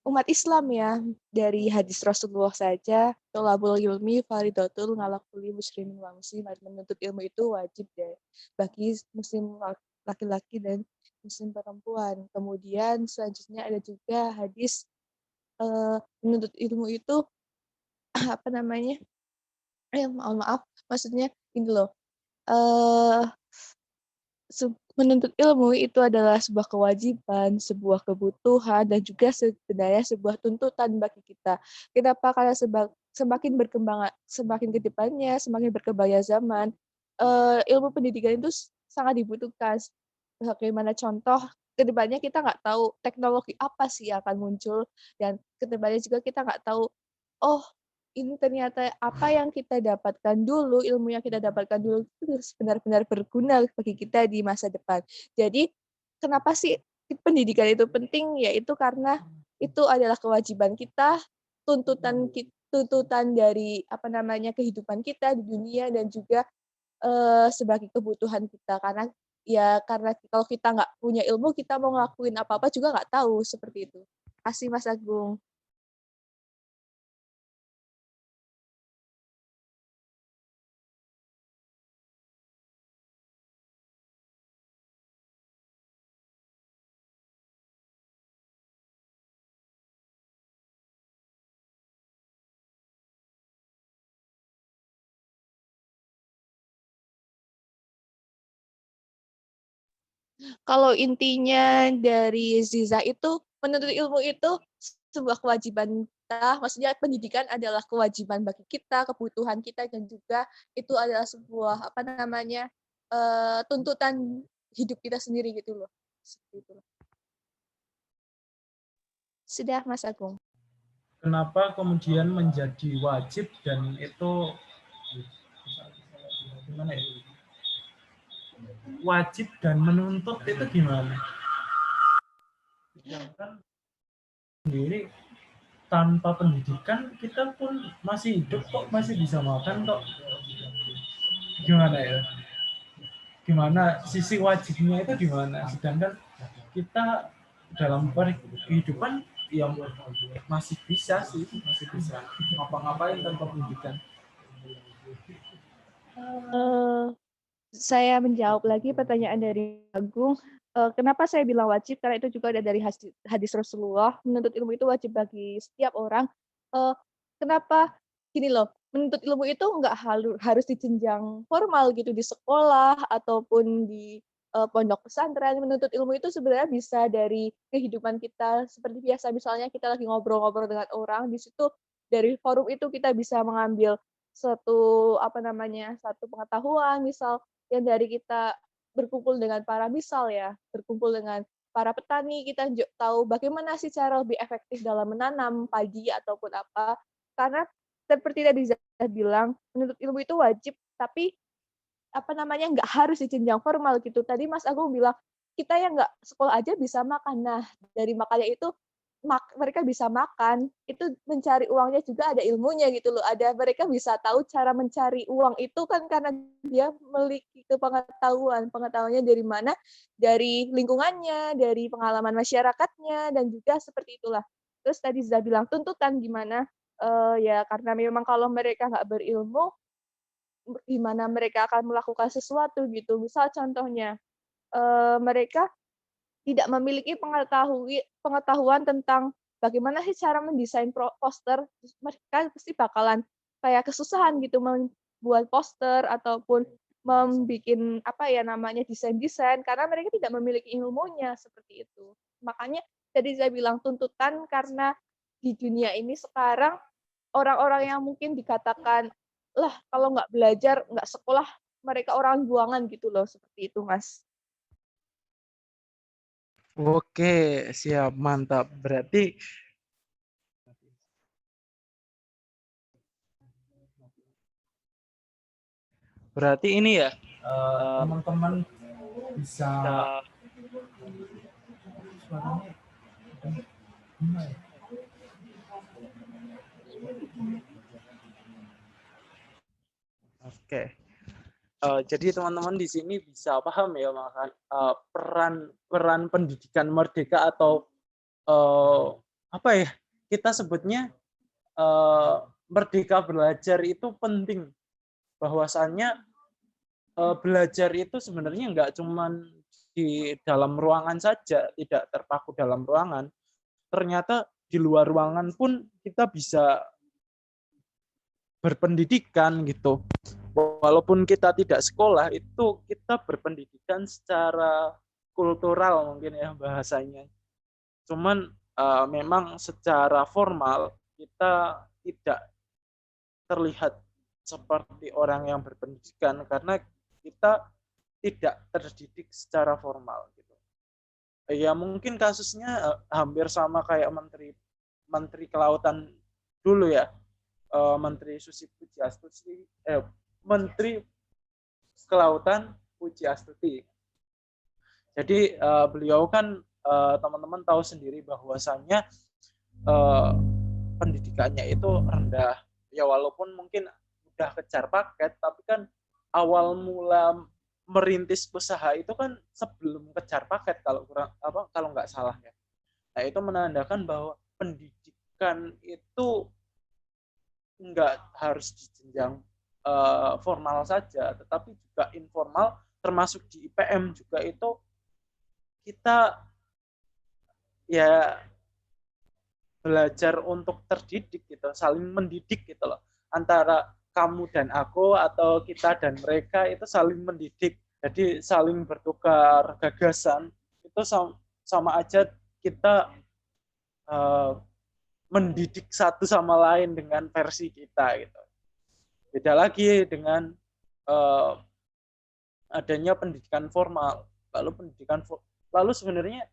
umat Islam ya, dari hadis Rasulullah saja, tolabul ilmi faridatul ala kulli muslimin wa muslimat, menuntut ilmu itu wajib deh bagi muslim laki-laki dan muslim perempuan. Kemudian selanjutnya ada juga hadis menuntut ilmu itu apa namanya? Maaf, maksudnya gini loh. Menuntut ilmu itu adalah sebuah kewajiban, sebuah kebutuhan, dan juga sebenarnya sebuah tuntutan bagi kita. Kenapa? Karena semakin ke depannya, semakin berkembangnya zaman, ilmu pendidikan itu sangat dibutuhkan. Bagaimana contoh, ke depannya kita nggak tahu teknologi apa sih yang akan muncul, dan ke depannya juga kita nggak tahu, oh ini ternyata apa yang kita dapatkan dulu, ilmu yang kita dapatkan dulu itu benar-benar berguna bagi kita di masa depan. Jadi, kenapa sih pendidikan itu penting? Yaitu karena itu adalah kewajiban kita, tuntutan dari apa namanya kehidupan kita di dunia, dan juga sebagai kebutuhan kita. Karena kalau kita nggak punya ilmu, kita mau ngelakuin apa-apa juga nggak tahu, seperti itu. Terima kasih Mas Agung. Kalau intinya dari Ziza itu, menuntut ilmu itu sebuah kewajiban kita, maksudnya pendidikan adalah kewajiban bagi kita, kebutuhan kita, dan juga itu adalah sebuah apa namanya tuntutan hidup kita sendiri gitu loh. Seperti itu. Sudah Mas Agung. Kenapa kemudian menjadi wajib dan itu gimana ya? Wajib dan menuntut itu gimana? Sedangkan sendiri tanpa pendidikan kita pun masih hidup kok, masih bisa makan kok. Gimana ya? Gimana sisi wajibnya itu gimana? Sedangkan kita dalam kehidupan ya masih bisa ngapa-ngapain tanpa pendidikan. Saya menjawab lagi pertanyaan dari Agung. Kenapa saya bilang wajib? Karena itu juga ada dari hadis Rasulullah. Menuntut ilmu itu wajib bagi setiap orang. Kenapa? Gini loh, menuntut ilmu itu nggak harus di jenjang formal gitu, di sekolah ataupun di pondok pesantren. Menuntut ilmu itu sebenarnya bisa dari kehidupan kita seperti biasa. Misalnya kita lagi ngobrol-ngobrol dengan orang, di situ dari forum itu kita bisa mengambil satu pengetahuan, misal yang dari kita berkumpul dengan para petani, kita tahu bagaimana sih cara lebih efektif dalam menanam padi ataupun apa. Karena seperti tadi Zah bilang, menuntut ilmu itu wajib, tapi nggak harus di jenjang formal gitu. Tadi Mas Agung bilang kita yang nggak sekolah aja bisa makan. Nah, dari makannya itu mereka bisa makan, itu mencari uangnya juga ada ilmunya gitu loh. Mereka bisa tahu cara mencari uang itu kan karena dia memiliki pengetahuannya dari mana? Dari lingkungannya, dari pengalaman masyarakatnya, dan juga seperti itulah. Terus tadi Zah bilang tuntutan gimana? Ya karena memang kalau mereka nggak berilmu, gimana mereka akan melakukan sesuatu gitu. Misal contohnya, mereka tidak memiliki pengetahuan tentang bagaimana sih cara mendesain poster, mereka pasti bakalan kayak kesusahan gitu membuat poster ataupun membuat apa ya namanya desain-desain karena mereka tidak memiliki ilmunya seperti itu. Makanya tadi saya bilang tuntutan karena di dunia ini sekarang orang-orang yang mungkin dikatakan lah kalau nggak belajar, nggak sekolah, mereka orang buangan gitu loh, seperti itu, Mas. Oke, siap, mantap. Berarti ini ya, teman-teman bisa suaranya gimana ya? Oke. Jadi teman-teman di sini bisa paham ya peran pendidikan merdeka atau apa ya kita sebutnya merdeka belajar itu penting. Bahwasannya belajar itu sebenarnya nggak cuman di dalam ruangan saja, tidak terpaku dalam ruangan. Ternyata di luar ruangan pun kita bisa berpendidikan gitu. Walaupun kita tidak sekolah, itu kita berpendidikan secara kultural mungkin ya bahasanya. Cuman memang secara formal kita tidak terlihat seperti orang yang berpendidikan karena kita tidak terdidik secara formal gitu. Ya mungkin kasusnya hampir sama kayak menteri kelautan dulu ya. Menteri Susi Pujiastuti, Menteri Kelautan Pujiastuti. Jadi beliau kan teman-teman tahu sendiri bahwasannya pendidikannya itu rendah. Ya walaupun mungkin udah kejar paket, tapi kan awal mula merintis usaha itu kan sebelum kejar paket kalau nggak salah ya. Nah itu menandakan bahwa pendidikan itu nggak harus di jenjang formal saja, tetapi juga informal, termasuk di IPM juga itu kita ya belajar untuk terdidik gitu, saling mendidik gitu loh, antara kamu dan aku atau kita dan mereka itu saling mendidik, jadi saling bertukar gagasan itu sama aja kita mendidik satu sama lain dengan versi kita gitu. Beda lagi dengan adanya pendidikan formal. Lalu sebenarnya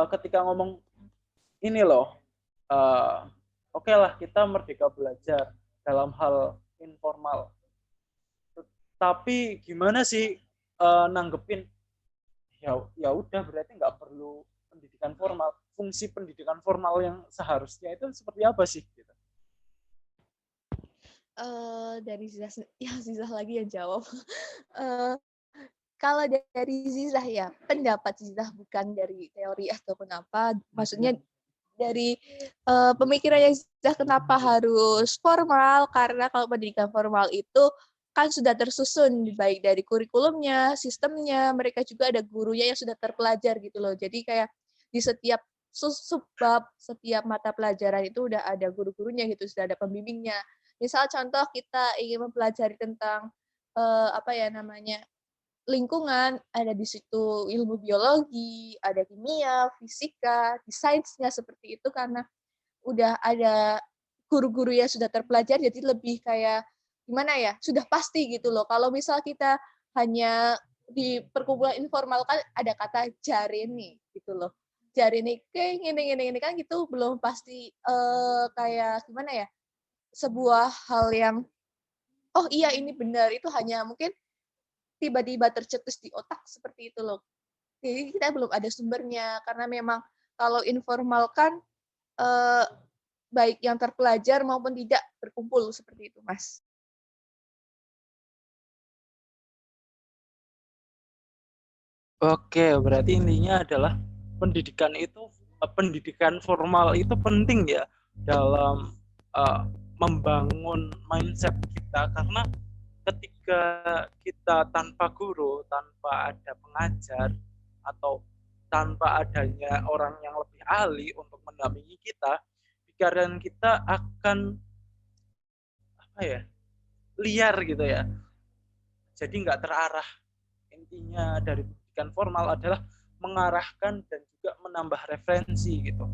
ketika ngomong ini loh, oke lah kita merdeka belajar dalam hal informal. Tapi gimana sih nanggepin? Ya udah berarti nggak perlu pendidikan formal. Fungsi pendidikan formal yang seharusnya itu seperti apa sih? Gitu. Dari Zizah lagi yang jawab. Kalau dari Zizah ya, pendapat Zizah bukan dari teori ataupun apa, maksudnya dari pemikirannya Zizah kenapa harus formal, karena kalau pendidikan formal itu kan sudah tersusun, baik dari kurikulumnya, sistemnya, mereka juga ada gurunya yang sudah terpelajar gitu loh. Jadi kayak di setiap subbab, setiap mata pelajaran itu udah ada guru-gurunya gitu, sudah ada pembimbingnya. Misal contoh kita ingin mempelajari tentang apa ya namanya lingkungan, ada di situ ilmu biologi, ada kimia, fisika, di sainsnya seperti itu karena udah ada guru-guru yang sudah terpelajari, jadi lebih kayak gimana ya, sudah pasti gitu loh. Kalau misal kita hanya di perkumpulan informal kan ada kata jarini gitu loh. Jarini kayak gini kan gitu belum pasti kayak gimana ya, sebuah hal yang oh iya ini benar, itu hanya mungkin tiba-tiba tercetus di otak seperti itu loh. Jadi kita belum ada sumbernya karena memang kalau informal kan baik yang terpelajar maupun tidak berkumpul seperti itu, Mas. Oke, berarti intinya adalah pendidikan formal itu penting ya dalam membangun mindset kita, karena ketika kita tanpa guru, tanpa ada pengajar, atau tanpa adanya orang yang lebih ahli untuk mendampingi kita, pikiran kita akan liar gitu ya. Jadi nggak terarah. Intinya dari pendidikan formal adalah mengarahkan dan juga menambah referensi gitu.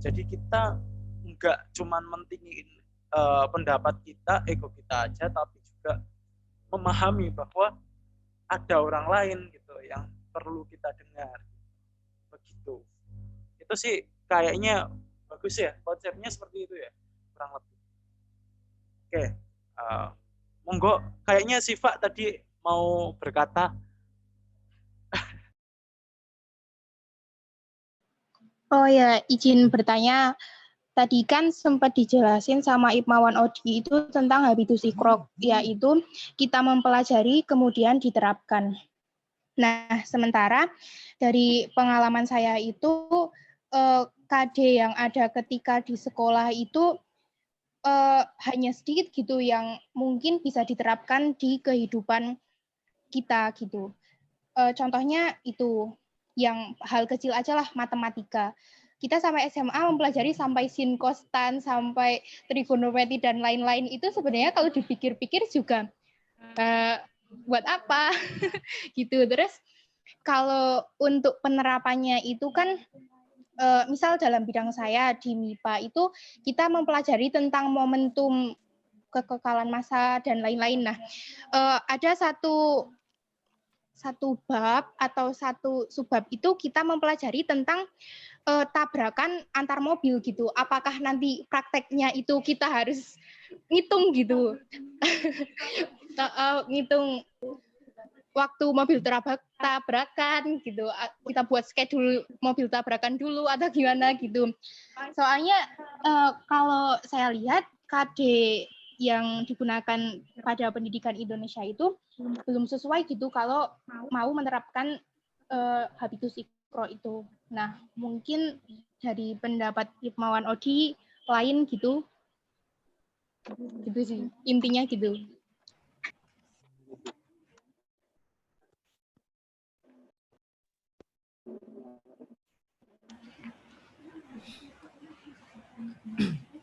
Jadi kita nggak cuman mentingin pendapat kita, ego kita aja, tapi juga memahami bahwa ada orang lain gitu yang perlu kita dengar. Begitu. Itu sih kayaknya bagus ya, konsepnya seperti itu ya, kurang lebih. Oke, monggo, kayaknya Siva tadi mau berkata. Oh ya, izin bertanya. Tadi kan sempat dijelasin sama Iqmawan Odi itu tentang habitus iqra, yaitu kita mempelajari kemudian diterapkan. Nah, sementara dari pengalaman saya itu KD yang ada ketika di sekolah itu hanya sedikit gitu yang mungkin bisa diterapkan di kehidupan kita gitu. Contohnya itu yang hal kecil aja lah, matematika. Kita sampai SMA mempelajari sampai sin, cos, tan, sampai trigonometri dan lain-lain, itu sebenarnya kalau dipikir-pikir juga buat apa gitu. Terus kalau untuk penerapannya itu kan misal dalam bidang saya di MIPA itu kita mempelajari tentang momentum kekekalan massa dan lain-lain. Nah, ada satu bab atau satu subbab itu kita mempelajari tentang tabrakan antar mobil gitu. Apakah nanti prakteknya itu kita harus ngitung gitu, ngitung waktu mobil tabrakan gitu, kita buat schedule mobil tabrakan dulu atau gimana gitu. Soalnya kalau saya lihat KD yang digunakan pada pendidikan Indonesia itu belum sesuai gitu kalau mau menerapkan habitus iqra itu. Nah, mungkin dari pendapat Iqmawan Odi lain gitu. Gitu sih, intinya gitu.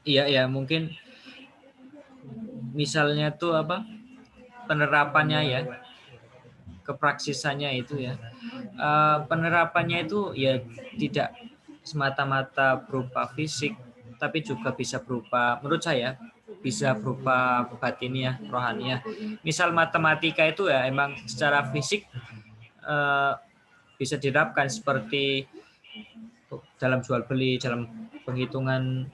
Iya ya, mungkin misalnya tuh apa penerapannya ya, kepraksisannya itu ya, penerapannya itu ya tidak semata-mata berupa fisik, tapi juga bisa berupa, menurut saya bisa berupa batiniah, rohaniah. Misal matematika itu ya emang secara fisik bisa diterapkan seperti dalam jual beli, dalam penghitungan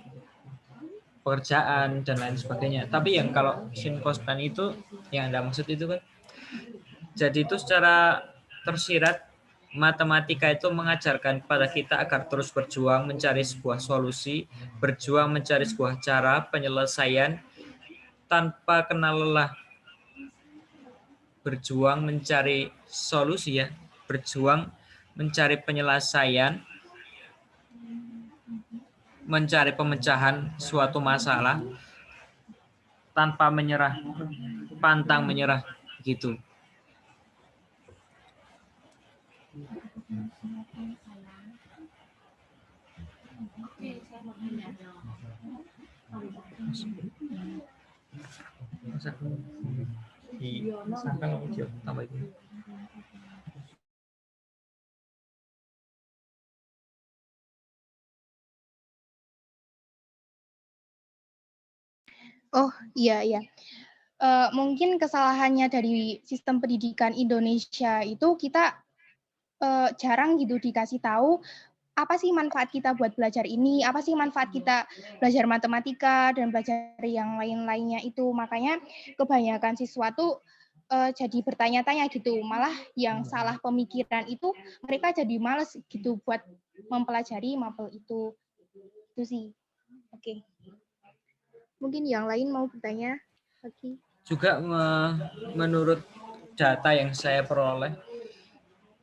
pekerjaan dan lain sebagainya. Tapi yang kalau sin cos tan itu yang Anda maksud itu kan, jadi itu secara tersirat matematika itu mengajarkan kepada kita agar terus berjuang mencari sebuah solusi, berjuang mencari sebuah cara penyelesaian tanpa kenal lelah. Berjuang mencari solusi ya, berjuang mencari penyelesaian, mencari pemecahan suatu masalah tanpa menyerah, pantang menyerah gitu. Oh iya iya. Mungkin kesalahannya dari sistem pendidikan Indonesia itu kita jarang gitu dikasih tahu apa sih manfaat kita buat belajar ini, apa sih manfaat kita belajar matematika dan belajar yang lain-lainnya itu. Makanya kebanyakan siswa tuh jadi bertanya-tanya gitu. Malah yang salah pemikiran itu mereka jadi males gitu buat mempelajari mapel itu. Itu sih. Oke. Mungkin yang lain mau bertanya lagi. Juga menurut data yang saya peroleh,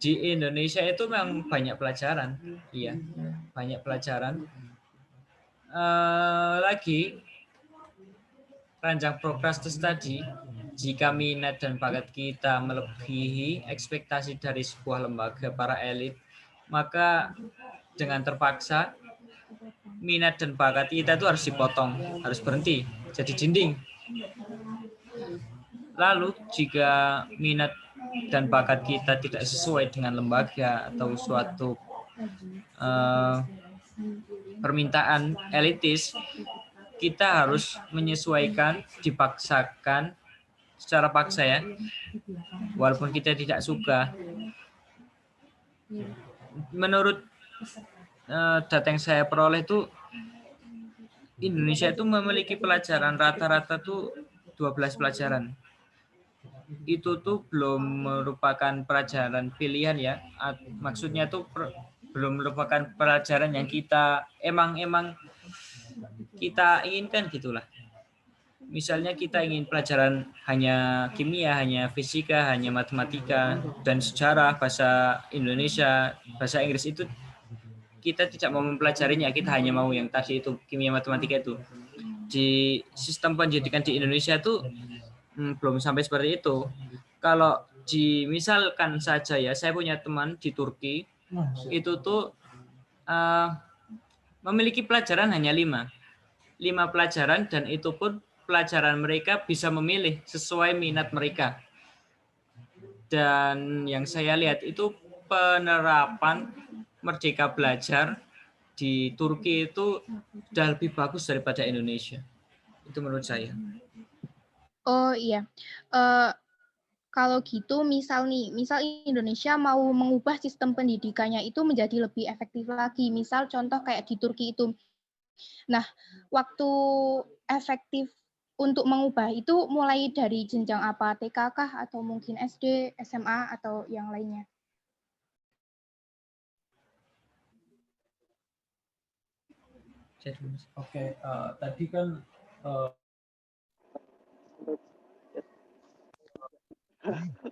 di Indonesia itu memang banyak pelajaran. Iya, banyak pelajaran. Lagi, rancang prokrastis tadi, jika minat dan bakat kita melebihi ekspektasi dari sebuah lembaga para elit, maka dengan terpaksa minat dan bakat kita itu harus dipotong, harus berhenti, jadi dinding. Lalu jika minat dan bakat kita tidak sesuai dengan lembaga atau suatu permintaan elitis, kita harus menyesuaikan, dipaksakan secara paksa ya, walaupun kita tidak suka. Menurut data yang saya peroleh itu, Indonesia itu memiliki pelajaran rata-rata tuh 12 pelajaran. Itu tuh belum merupakan pelajaran pilihan ya. Maksudnya tuh belum merupakan pelajaran yang kita emang kita inginkan gitulah. Misalnya kita ingin pelajaran hanya kimia, hanya fisika, hanya matematika, dan sejarah, bahasa Indonesia, bahasa Inggris itu kita tidak mau mempelajarinya, kita hanya mau yang tadi itu, kimia, matematika itu. Di sistem pendidikan di Indonesia itu belum sampai seperti itu. Kalau misalkan saja ya, saya punya teman di Turki, itu tuh memiliki pelajaran hanya 5 pelajaran, dan itu pun pelajaran mereka bisa memilih sesuai minat mereka. Dan yang saya lihat itu penerapan Merdeka Belajar di Turki itu sudah lebih bagus daripada Indonesia. Itu menurut saya. Oh iya. Kalau gitu misal Indonesia mau mengubah sistem pendidikannya itu menjadi lebih efektif lagi. Misal contoh kayak di Turki itu. Nah, waktu efektif untuk mengubah itu mulai dari jenjang apa? TK kah atau mungkin SD, SMA atau yang lainnya? Oke, tadi kan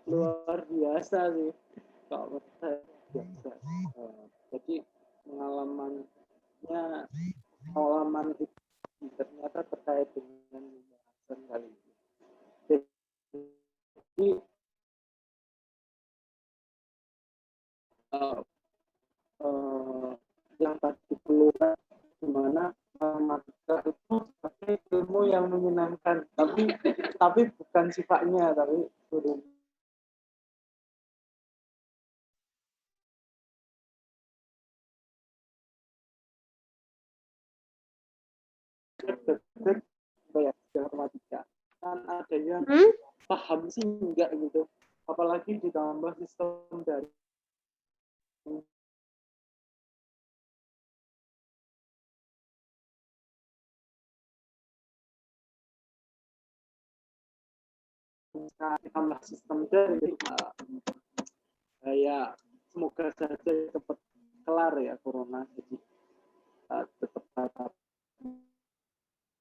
luar biasa sih kalau menurut saya biasa. Jadi pengalaman itu ternyata terkait dengan pembahasan kali ini. Jadi yang tadi keluar gimana matematika itu sebagai ilmu yang menyenangkan, tapi bukan sifatnya, tapi turun. Kayak matematika kan ada yang paham sih enggak gitu, apalagi ditambah sistem dari ditambah sistem dari ya semoga saja cepat kelar ya corona, jadi tetap tatap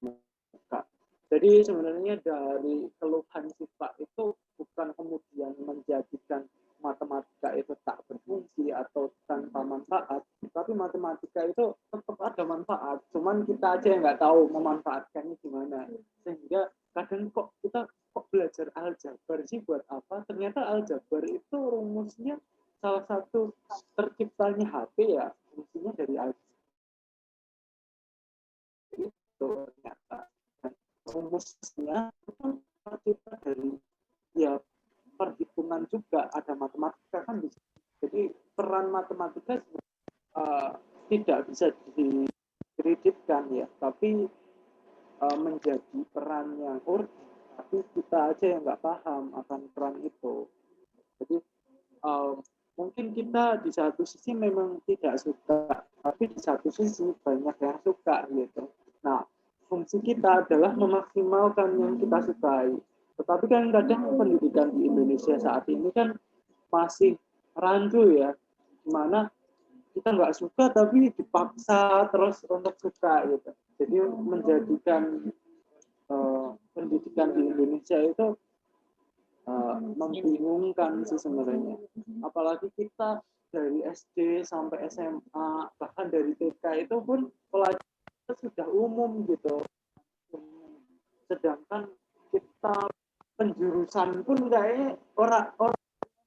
muka. Jadi sebenarnya dari keluhan siswa itu bukan kemudian menjadikan matematika itu tak berfungsi atau tanpa manfaat, tapi matematika itu tetap ada manfaat, cuman kita aja yang nggak tahu memanfaatkannya gimana. Sehingga kadang kita belajar aljabar sih buat apa, ternyata aljabar itu rumusnya salah satu terciptanya HP ya, fungsinya dari aljabar itu ternyata. Rumusnya itu tercipta dari ya perhitungan juga, ada matematika kan bisa. Jadi peran matematika tidak bisa dikreditkan ya, tapi menjadi peran yang urgent, tapi kita aja yang nggak paham akan peran itu. Jadi mungkin kita di satu sisi memang tidak suka, tapi di satu sisi banyak yang suka gitu. Nah, fungsi kita adalah memaksimalkan yang kita sukai. Tetapi kan kadang pendidikan di Indonesia saat ini kan masih rancu ya, dimana kita nggak suka tapi dipaksa terus untuk suka gitu. Jadi menjadikan pendidikan di Indonesia itu membingungkan sih sebenarnya. Apalagi kita dari SD sampai SMA, bahkan dari TK itu pun pelajaran sudah umum gitu. Sedangkan kita penjurusan pun kayaknya orang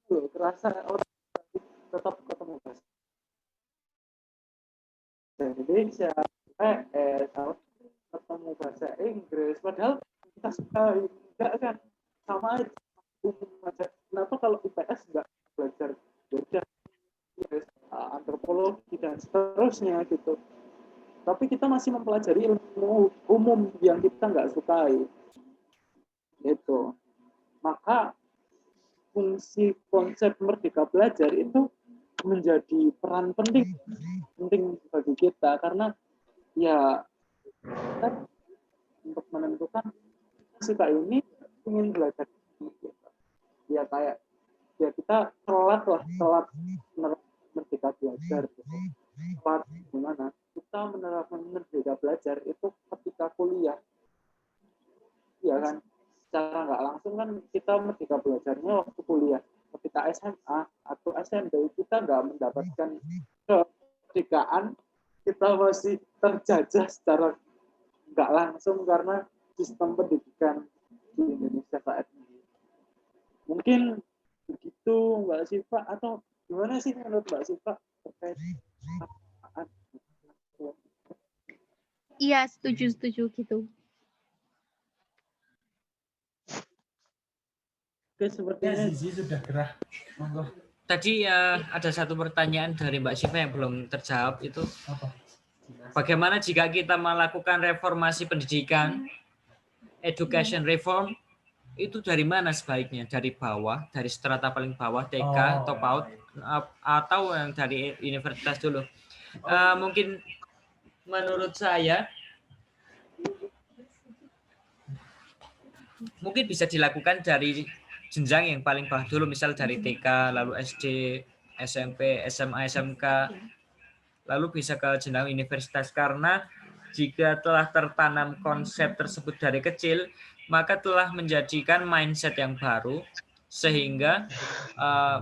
terasa orang tetap ketemu bahasa Indonesia, ketemu bahasa Inggris, padahal kita suka enggak kan, sama aja. Kenapa kalau IPS enggak belajar beda antropologi dan seterusnya gitu, tapi kita masih mempelajari ilmu umum yang kita nggak sukai itu. Maka fungsi konsep merdeka belajar itu menjadi peran penting bagi kita, karena ya kita untuk menentukan suka ini ingin belajar ya kayak ya kita telat merdeka belajar telat gimana kita menerapkan merdeka belajar itu ketika kuliah ya kan, secara nggak langsung kan kita merdeka belajarnya waktu kuliah. Ketika SMA atau SMP kita nggak mendapatkan kemerdekaan, kita masih terjajah secara nggak langsung karena sistem pendidikan di Indonesia saat ini. Mungkin begitu Mbak Siva, atau gimana sih menurut Mbak Siva terkait? Iya, setuju gitu. Oke, sepertinya Zizi sudah gerah. Monggo. Tadi ada satu pertanyaan dari Mbak Siva yang belum terjawab, itu bagaimana jika kita melakukan reformasi pendidikan, education reform, itu dari mana sebaiknya? Dari bawah, dari strata paling bawah, TK, top out, atau yang dari universitas dulu? Mungkin menurut saya, mungkin bisa dilakukan dari jenjang yang paling bawah dulu, misal dari TK, lalu SD, SMP, SMA, SMK, lalu bisa ke jenjang universitas. Karena jika telah tertanam konsep tersebut dari kecil, maka telah menjadikan mindset yang baru, sehingga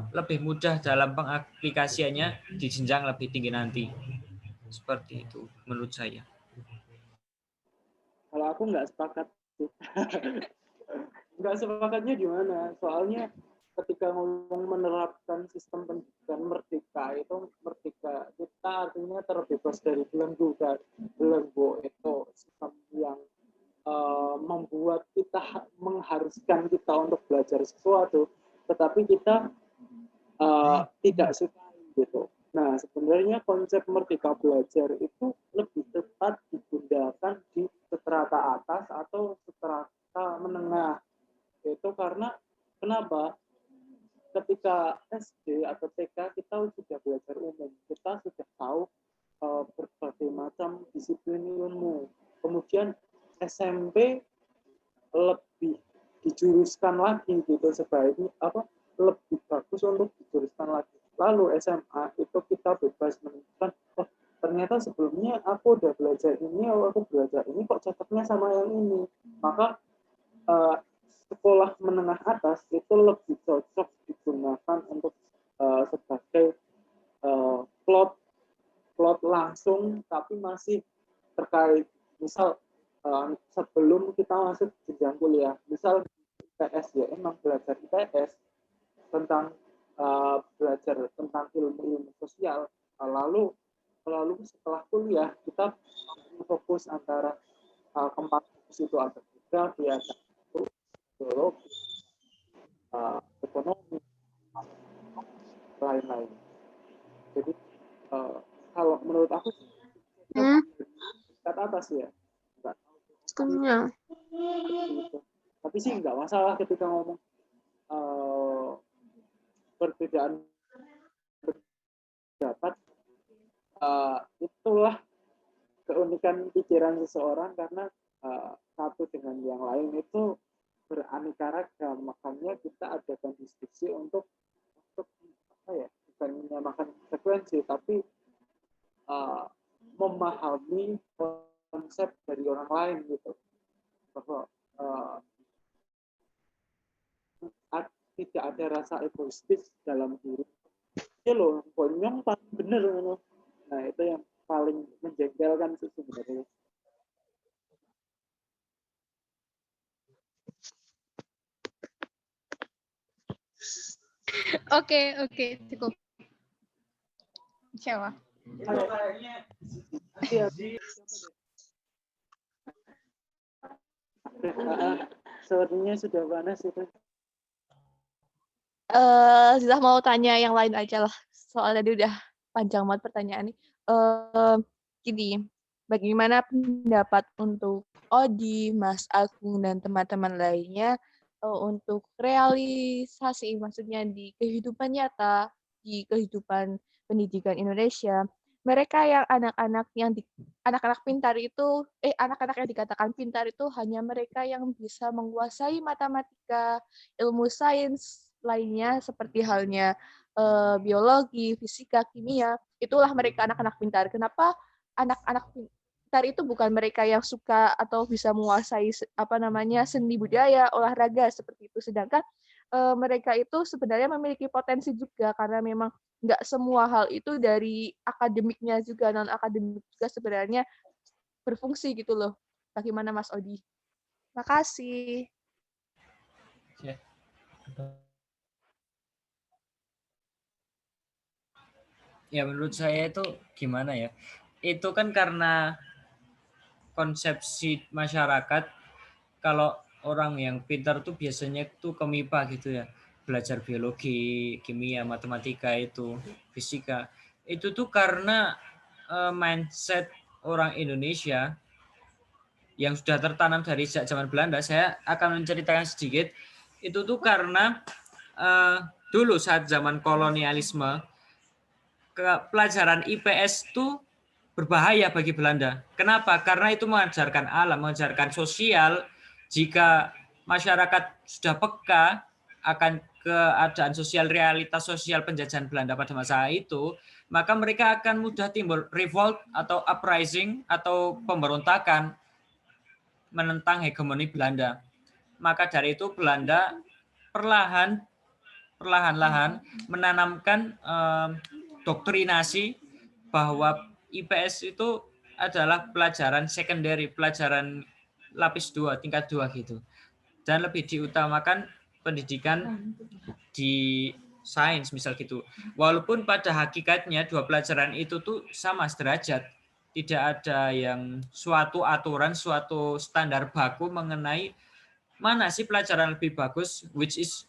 lebih mudah dalam pengaplikasiannya di jenjang lebih tinggi nanti. Seperti itu menurut saya. Kalau aku nggak sepakat. Nggak sepakatnya gimana? Soalnya ketika ngomong menerapkan sistem pendidikan merdeka, itu merdeka kita artinya terbebas dari belenggu kan. Belenggu itu sistem yang membuat kita, mengharuskan kita untuk belajar sesuatu, tetapi kita tidak suka gitu. Nah, sebenarnya konsep merdeka belajar itu lebih tepat digunakan di strata atas atau strata menengah. Itu karena kenapa? Ketika SD atau TK kita sudah belajar umum, kita sudah tahu berbagai macam disiplin ilmu. Kemudian SMP lebih dijuruskan lagi gitu, sebaiknya lebih bagus untuk dijuruskan lagi. Lalu SMA itu kita bebas menentukan, ternyata sebelumnya aku udah belajar ini, aku belajar ini kok cocoknya sama yang ini. Maka sekolah menengah atas itu lebih cocok digunakan untuk sebagai plot langsung, tapi masih terkait, misal sebelum kita masuk jenjang kuliah, misal IPS ya, emang belajar IPS tentang belajar tentang ilmu sosial, lalu setelah kuliah kita fokus antara keempat fokus itu ada geografi, ada biologi, ekonomi, lain-lain. Jadi kalau menurut aku kata atas ya, enggak. Tapi sih nggak masalah ketika ngomong perbedaan pendapat. Itulah keunikan pikiran seseorang, karena satu dengan yang lain itu beraneka ragam, makanya kita adakan diskusi untuk apa ya, bukan menyamakan frekuensi tapi memahami konsep dari orang lain gitu, bahwa tidak ada rasa egoistis dalam diri. Ya loh, bonyong paling bener. Nah itu yang paling menjengkelkan sih sebenarnya. Oke, cukup. Insya Allah. Sepertinya sudah panas itu. Ziza mau tanya yang lain aja lah. Soalnya dia udah panjang banget pertanyaan ini. Gini, bagaimana pendapat untuk Odi, Mas Agung, dan teman-teman lainnya untuk realisasi, maksudnya di kehidupan nyata, di kehidupan pendidikan Indonesia, mereka yang anak-anak pintar itu, anak-anak yang dikatakan pintar itu hanya mereka yang bisa menguasai matematika, ilmu sains lainnya seperti halnya biologi, fisika, kimia, itulah mereka anak-anak pintar. Kenapa anak-anak pintar itu bukan mereka yang suka atau bisa menguasai seni budaya, olahraga seperti itu. Sedangkan mereka itu sebenarnya memiliki potensi juga karena memang nggak semua hal itu dari akademiknya juga, non akademik juga sebenarnya berfungsi gitu loh. Bagaimana Mas Odi? Makasih. Ya menurut saya itu gimana ya? Itu kan karena konsepsi masyarakat kalau orang yang pintar tuh biasanya tuh ke MIPA gitu ya. Belajar biologi, kimia, matematika itu, fisika. Itu tuh karena mindset orang Indonesia yang sudah tertanam dari sejak zaman Belanda. Saya akan menceritakan sedikit. Itu tuh karena dulu saat zaman kolonialisme pelajaran IPS itu berbahaya bagi Belanda. Kenapa? Karena itu mengajarkan alam, mengajarkan sosial. Jika masyarakat sudah peka akan keadaan sosial, realitas sosial penjajahan Belanda pada masa itu, maka mereka akan mudah timbul revolt atau uprising atau pemberontakan menentang hegemoni Belanda. Maka dari itu Belanda perlahan-lahan menanamkan doktrinasi bahwa IPS itu adalah pelajaran secondary, pelajaran lapis 2, tingkat 2 gitu. Dan lebih diutamakan pendidikan di sains misal gitu. Walaupun pada hakikatnya dua pelajaran itu tuh sama sederajat. Tidak ada yang suatu aturan, suatu standar baku mengenai mana sih pelajaran lebih bagus, which is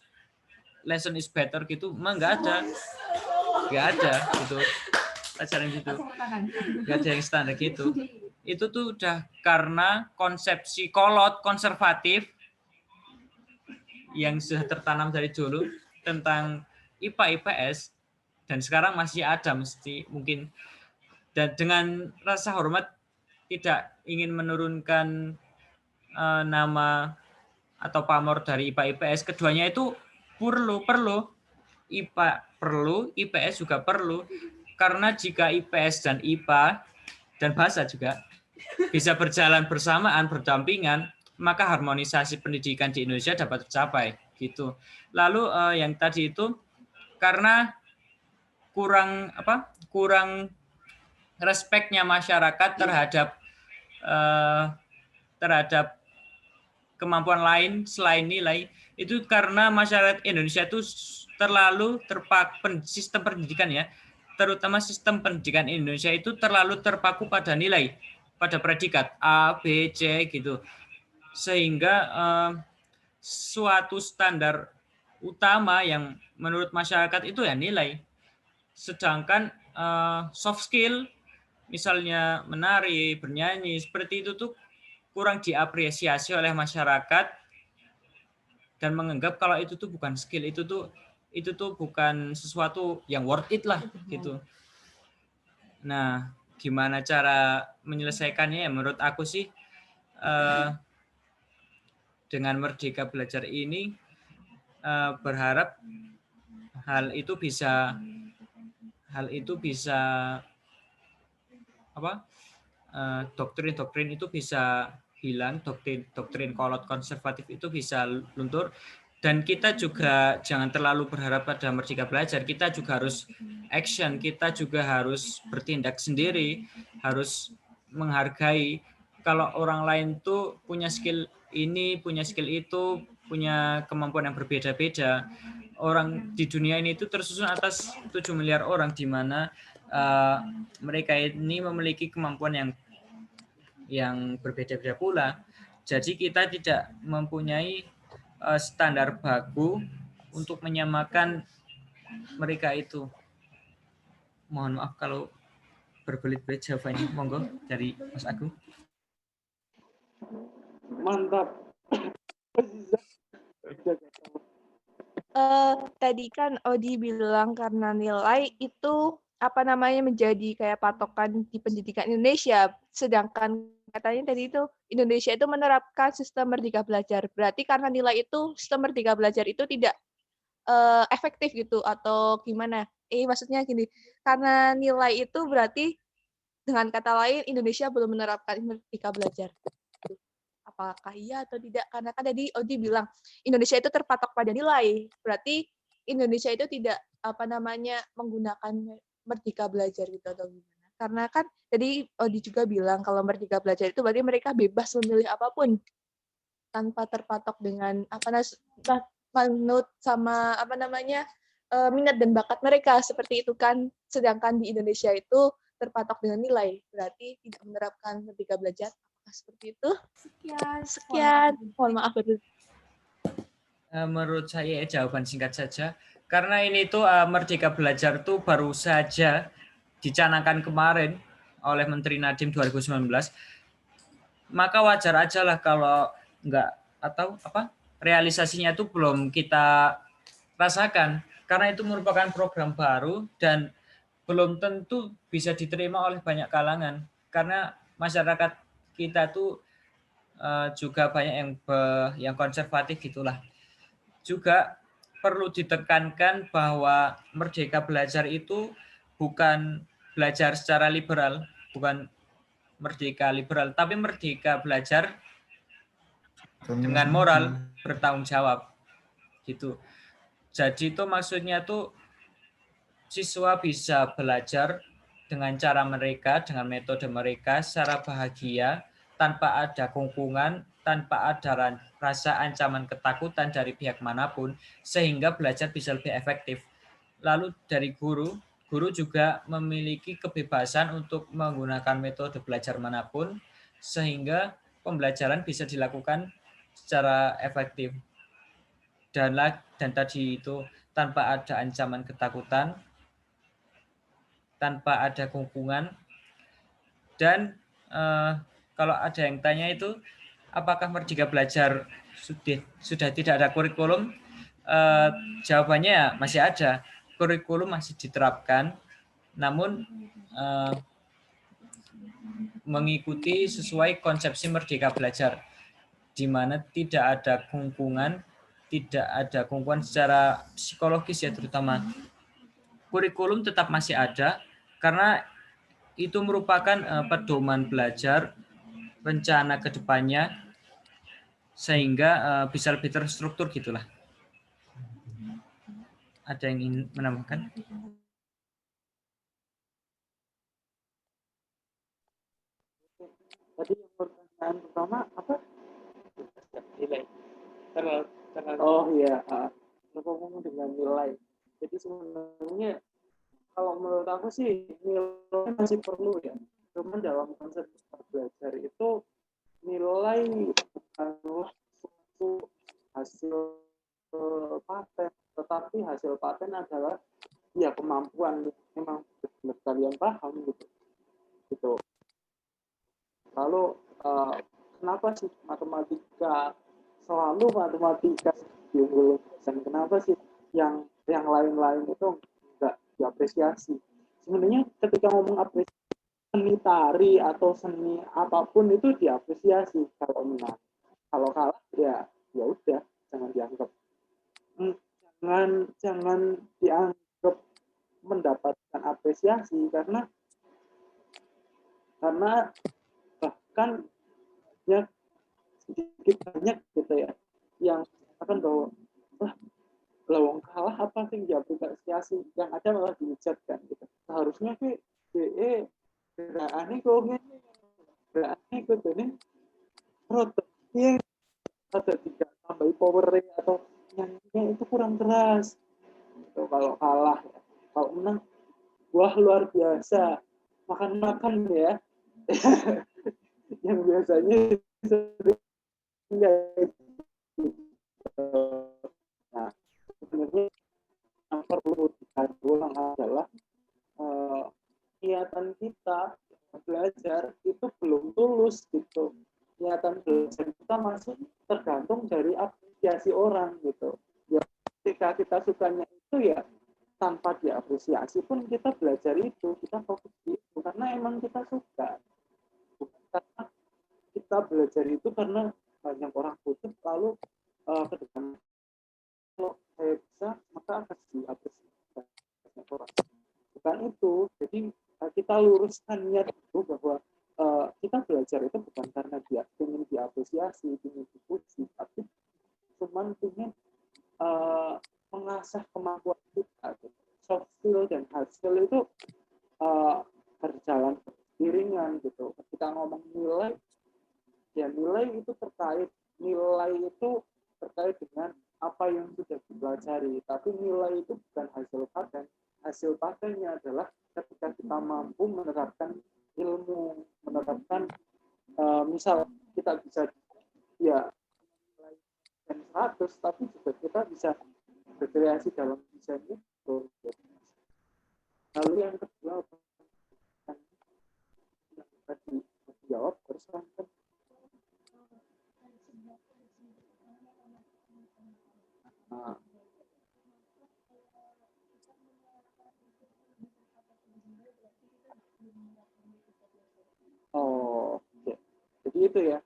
lesson is better gitu. Nggak ada gitu. Pelajaran gitu. Nggak ada yang standar gitu. Itu tuh udah karena konsepsi kolot konservatif yang sudah tertanam dari dulu tentang IPA IPS dan sekarang masih ada mesti mungkin. Dan dengan rasa hormat tidak ingin menurunkan nama atau pamor dari IPA IPS, keduanya itu perlu IPA perlu, IPS juga perlu. Karena jika IPS dan IPA dan bahasa juga bisa berjalan bersamaan, berdampingan, maka harmonisasi pendidikan di Indonesia dapat tercapai gitu. Lalu yang tadi itu karena kurang respeknya masyarakat terhadap kemampuan lain selain nilai, itu karena masyarakat Indonesia itu terlalu terpaku, sistem pendidikan ya, terutama sistem pendidikan Indonesia itu terlalu terpaku pada nilai, pada predikat A, B, C gitu. Sehingga suatu standar utama yang menurut masyarakat itu ya nilai. Sedangkan soft skill, misalnya menari, bernyanyi, seperti itu tuh kurang diapresiasi oleh masyarakat dan menganggap kalau itu tuh bukan skill, itu tuh bukan sesuatu yang worth it lah gitu. Nah, gimana cara menyelesaikannya ya menurut aku sih dengan Merdeka Belajar ini berharap hal itu bisa doktrin-doktrin itu bisa hilang, doktrin kolot konservatif itu bisa luntur, dan kita juga jangan terlalu berharap pada Merdeka Belajar. Kita juga harus action, kita juga harus bertindak sendiri, harus menghargai kalau orang lain tuh punya skill ini, punya skill itu, punya kemampuan yang berbeda-beda. Orang di dunia ini itu tersusun atas 7 miliar orang, di mana mereka ini memiliki kemampuan yang berbeda-beda pula. Jadi kita tidak mempunyai standar baku untuk menyamakan mereka itu. Mohon maaf kalau berbelit-belit jawabannya. Monggo dari Mas Agung. Mantap. Tadi kan Odi bilang karena nilai itu menjadi kayak patokan di pendidikan Indonesia, sedangkan katanya tadi itu Indonesia itu menerapkan sistem Merdeka Belajar. Berarti karena nilai itu sistem Merdeka Belajar itu tidak efektif gitu atau gimana? Maksudnya gini, karena nilai itu berarti dengan kata lain Indonesia belum menerapkan Merdeka Belajar. Apakah iya atau tidak? Karena kan tadi Odi bilang Indonesia itu terpatok pada nilai, berarti Indonesia itu tidak menggunakan Merdeka Belajar gitu atau gimana? Karena kan tadi Odi juga bilang kalau Merdeka Belajar itu berarti mereka bebas memilih apapun tanpa terpatok dengan manut sama minat dan bakat mereka seperti itu kan. Sedangkan di Indonesia itu terpatok dengan nilai, berarti tidak menerapkan Merdeka Belajar. Seperti itu. Sekian. Mohon maaf. Menurut saya jawaban singkat saja. Karena ini tuh Merdeka Belajar tuh baru saja dicanangkan kemarin oleh Menteri Nadiem 2019. Maka wajar aja lah kalau realisasinya itu belum kita rasakan. Karena itu merupakan program baru dan belum tentu bisa diterima oleh banyak kalangan. Karena masyarakat kita tuh juga banyak yang konservatif gitulah. Juga perlu ditekankan bahwa Merdeka Belajar itu bukan belajar secara liberal, bukan merdeka liberal, tapi merdeka belajar dengan moral bertanggung jawab gitu. Jadi itu maksudnya tuh siswa bisa belajar dengan cara mereka, dengan metode mereka secara bahagia, tanpa ada kungkungan, tanpa ada rasa ancaman ketakutan dari pihak manapun, sehingga belajar bisa lebih efektif. Lalu dari guru juga memiliki kebebasan untuk menggunakan metode belajar manapun, sehingga pembelajaran bisa dilakukan secara efektif. Dan tadi itu tanpa ada ancaman ketakutan, tanpa ada kungkungan. Dan kalau ada yang tanya itu apakah Merdeka Belajar sudah tidak ada kurikulum, jawabannya masih ada, kurikulum masih diterapkan, namun mengikuti sesuai konsepsi Merdeka Belajar, di mana tidak ada kungkungan secara psikologis ya terutama. Kurikulum tetap masih ada, karena itu merupakan pedoman belajar, rencana ke depannya, sehingga bisa lebih terstruktur gitulah. Ada yang ingin menambahkan? Tadi yang pertanyaan pertama apa? Nilai. Oh iya, ngomong dengan nilai. Jadi sebenarnya kalau menurut aku sih nilai masih perlu ya. Cuman dalam konsep belajar itu nilai bukanlah suatu hasil paten, tetapi hasil paten adalah ya kemampuan. Memang benar kalian paham gitu. Lalu kenapa sih matematika selalu diunggulkan? Kenapa sih yang lain-lain itu enggak diapresiasi? Sebenarnya ketika ngomong apresiasi, seni tari atau seni apapun itu diapresiasi kalau menang. Kalau kalah ya ya udah jangan dianggap jangan dianggap mendapatkan apresiasi karena bahkan ya sedikit banyak gitu ya yang akan bahwa wah lawang kalah apa sih diapresiasi, yang ada malah dihujat kan gitu. Seharusnya sih gerakannya kok ini gerakannya kok ini protesnya ada tidak tambahi power atau nyanyinya itu kurang keras gitu. Kalau kalah ya. Kalau menang wah luar biasa makan ya yang biasanya nah sebenarnya yang perlu diulang adalah niatan kita belajar itu belum tulus gitu. Niatan belajar kita masih tergantung dari apresiasi orang gitu. Ya ketika kita sukanya itu ya tanpa diapresiasi pun kita belajar itu, kita fokus itu karena emang kita suka. Bukan karena kita belajar itu karena banyak orang butuh lalu ke depan kalau saya bisa maka akan diapresiasi banyak orang. Bukan itu. Jadi kita luruskan niat itu bahwa kita belajar itu bukan karena dia ingin diapresiasi, ingin dipuji, tapi cuma ingin mengasah kemampuan kita. Soft skill dan hard skill itu berjalan beriringan gitu. Ketika ngomong nilai, ya nilai itu terkait dengan apa yang sudah dipelajari. Tapi nilai itu bukan hasil paten. Hasil patennya adalah ketika kita mampu menerapkan ilmu, menerapkan misal kita bisa ya nilai 100, tapi juga kita bisa berkreasi dalam desain itu. Lalu yang kedua yang tadi dijawab barusan kan oke. Jadi itu ya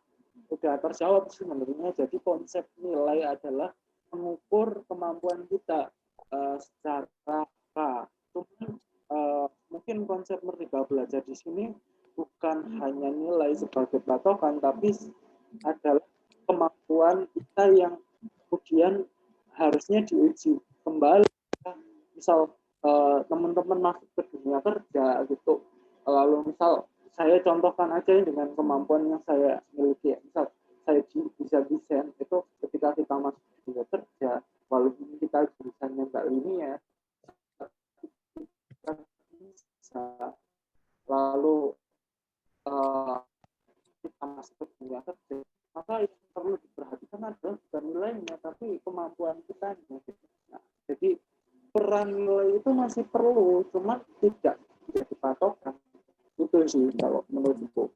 sudah terjawab sebenarnya. Jadi konsep nilai adalah mengukur kemampuan kita secara apa. Mungkin konsep Merdeka Belajar di sini bukan hanya nilai sebagai patokan, tapi adalah kemampuan kita yang kemudian harusnya diuji kembali. Misal teman-teman masuk ke dunia kerja gitu, lalu misal saya contohkan aja dengan kemampuan yang saya miliki. Misal saya bisa desain itu ketika kita masuk ke dunia kerja, walaupun kita jurusannya nggak linear, kita bisa lalu kita masuk ke dunia kerja, maka yang perlu diperhatikan adalah bukan nilainya, tapi kemampuan kita. Nah, jadi peran nilai itu masih perlu, cuma tidak dipatokkan. Itu sih kalau menurutku.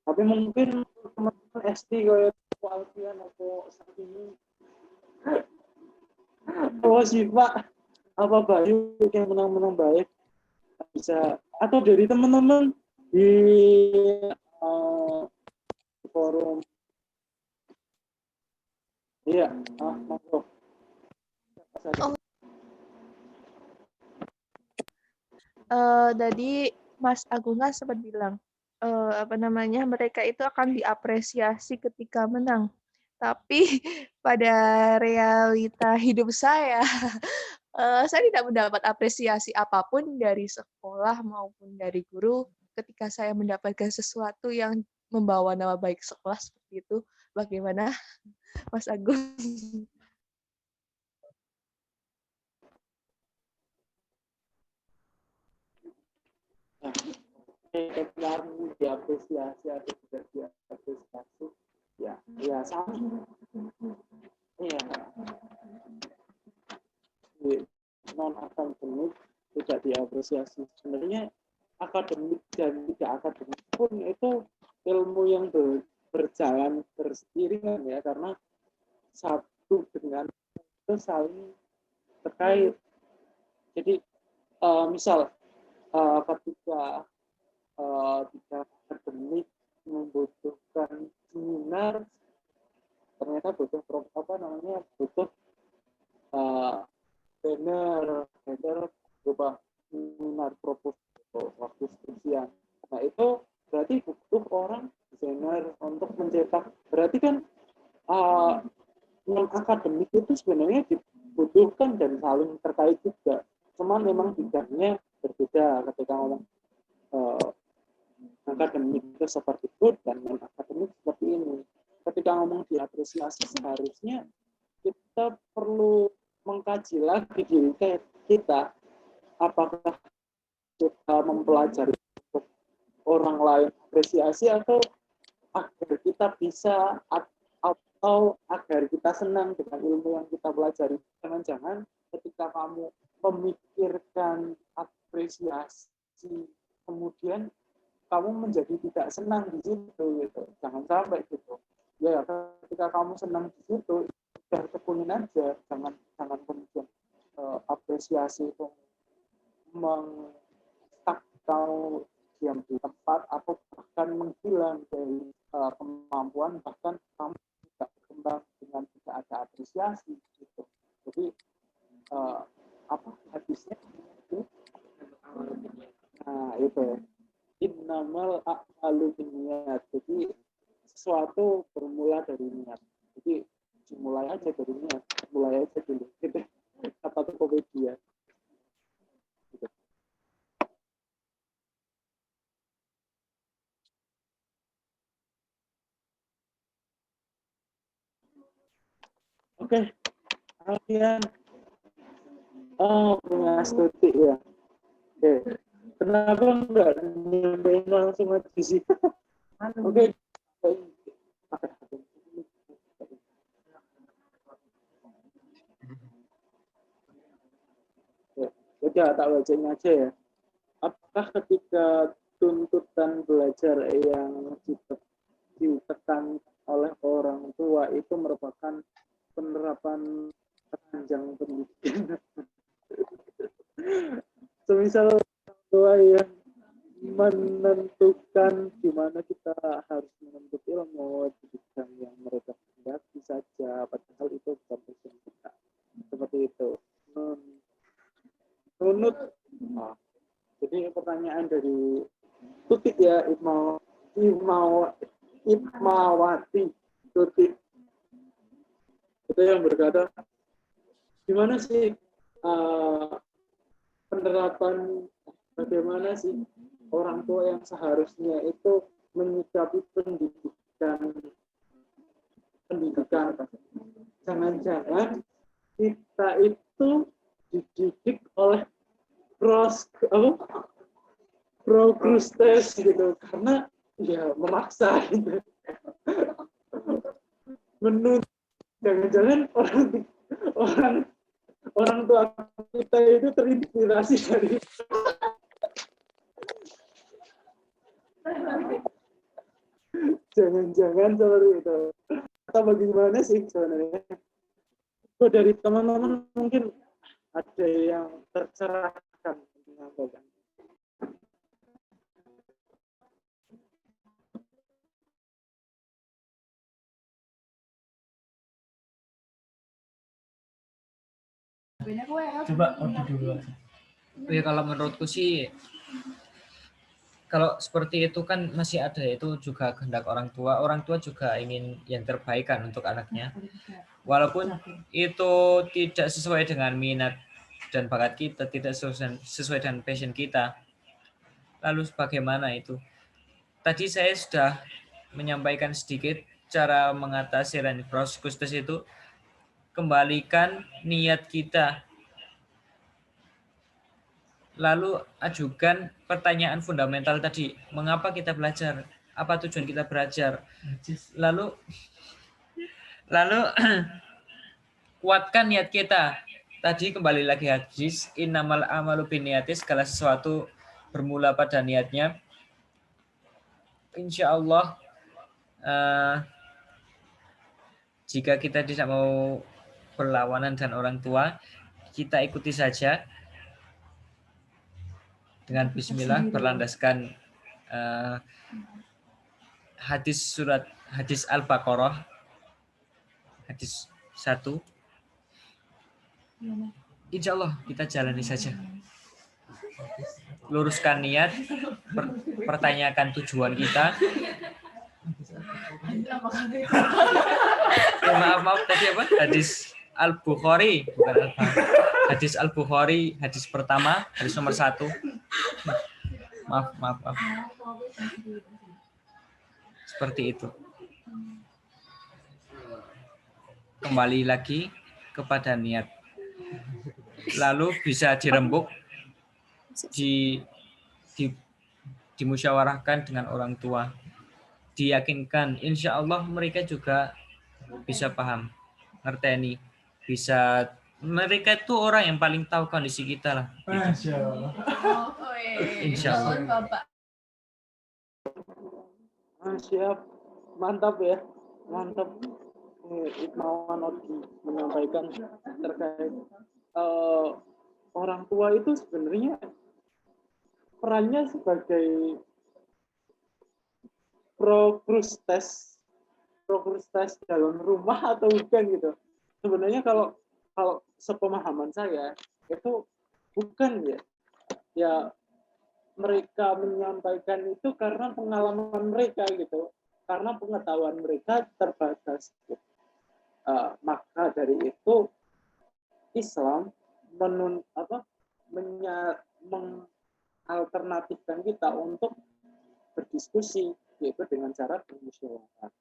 Tapi mungkin teman-teman SD kayak Alfian atau saat ini Siva apa Bayu yang menang-menang baik bisa, atau dari teman-teman di forum. Iya, monggo. Tadi Mas Agunga sempat bilang mereka itu akan diapresiasi ketika menang. Tapi pada realita hidup saya tidak mendapat apresiasi apapun dari sekolah maupun dari guru ketika saya mendapatkan sesuatu yang membawa nama baik sekolah seperti itu. Bagaimana, Mas Agung? Yang diapresiasi atau tidak diapresiasi ya sama ya non akademik tidak diapresiasi. Sebenarnya akademik dan tidak akademik pun itu ilmu yang berjalan berseiringan ya, karena satu dengan itu saling terkait. Jadi misal ketika akademik membutuhkan seminar, ternyata butuh butuh banner berupa seminar proposal waktu skripsian. Nah itu berarti butuh orang desainer untuk mencetak. Berarti kan non akademik itu sebenarnya dibutuhkan dan saling terkait juga. Cuman memang bidangnya berbeda ketika ngomong akademik itu seperti itu dan non akademik seperti ini. Ketika ngomong diapresiasi seharusnya kita perlu mengkaji lagi diri kita, apakah kita mempelajari orang lain apresiasi atau agar kita bisa atau agar kita senang dengan ilmu yang kita pelajari. Jangan-jangan ketika kamu memikirkan apresiasi kemudian kamu menjadi tidak senang di situ gitu. Jangan sampai gitu. Ya, ketika kamu senang di situ, udah tekunin aja, jangan kemudian apresiasi itu meng-stuck kau diam di tempat atau bahkan menghilang dari kemampuan, bahkan kamu tidak berkembang dengan tidak ada apresiasi gitu. Jadi hadisnya itu itu innamal a'malu binniyat. Jadi sesuatu bermula dari niat. Jadi dimulai aja dari niat, mulai aja dulu. Gitu. Kata Tokopedia. Gitu. Oke. Kemudian punya studi ya. Oke. Kenapa enggak nyampein langsung aja sih? Oke. Udah tak bacain aja ya. Apakah ketika tuntutan belajar yang ditekan oleh orang tua itu merupakan penerapan panjang pendidikan? Semisal tua yang menentukan di mana kita harus menuntut ilmu di bidang yang mereka kehendaki saja, padahal itu bukan passion kita. Seperti itu. Nunut. Jadi pertanyaan dari Tutik ya, Itmawati Tutik. Itu yang berkata, gimana sih penerapan, bagaimana sih orang tua yang seharusnya itu menyikapi pendidikan. Jangan-jangan kita itu dididik oleh progrestes gitu, karena ya memaksa gitu. Menuntut, jangan-jangan orang tua kita itu terinspirasi dari jangan-jangan seperti itu. Atau bagaimana sih sebenarnya? Dari teman-teman mungkin ada yang tercerahkan menyampaikan. Coba dulu. Ya kalau menurutku sih, kalau seperti itu kan masih ada, itu juga kehendak orang tua. Orang tua juga ingin yang terbaik kan untuk anaknya. Walaupun itu tidak sesuai dengan minat dan bakat kita, tidak sesuai dengan passion kita. Lalu bagaimana itu? Tadi saya sudah menyampaikan sedikit cara mengatasi progrestes itu. Kembalikan niat kita. Lalu ajukan pertanyaan fundamental tadi. Mengapa kita belajar? Apa tujuan kita belajar? Lalu kuatkan niat kita. Tadi kembali lagi hadis, innamal amalu binniyati, segala sesuatu bermula pada niatnya. Insya Allah, jika kita tidak mau berlawanan dengan orang tua, kita ikuti saja dengan bismillah, berlandaskan hadis Al-Baqarah. hadis 1. Insya Allah kita jalani saja. Luruskan niat, pertanyakan tujuan kita. Maaf tadi apa? Hadis Al-Bukhari, bukan Al-Bukhari. Hadis Al-Bukhari, hadis pertama, hadis nomor 1. Maaf. Seperti itu. Kembali lagi kepada niat. Lalu bisa dirembuk, dimusyawarahkan dengan orang tua. Diyakinkan, insya Allah mereka juga bisa paham, ngerteni, bisa, mereka itu orang yang paling tahu kondisi kita lah. Gitu. Insya Allah. Siap, mantap ya, mantap. Ikmawan Odi menyampaikan terkait orang tua itu sebenarnya perannya sebagai progress test dalam rumah atau bukan gitu. Sebenarnya kalau sepemahaman saya itu bukan ya. Ya mereka menyampaikan itu karena pengalaman mereka gitu, karena pengetahuan mereka terbatas. Maka dari itu Islam mengalternatifkan kita untuk berdiskusi, yaitu dengan cara bermusyawarah.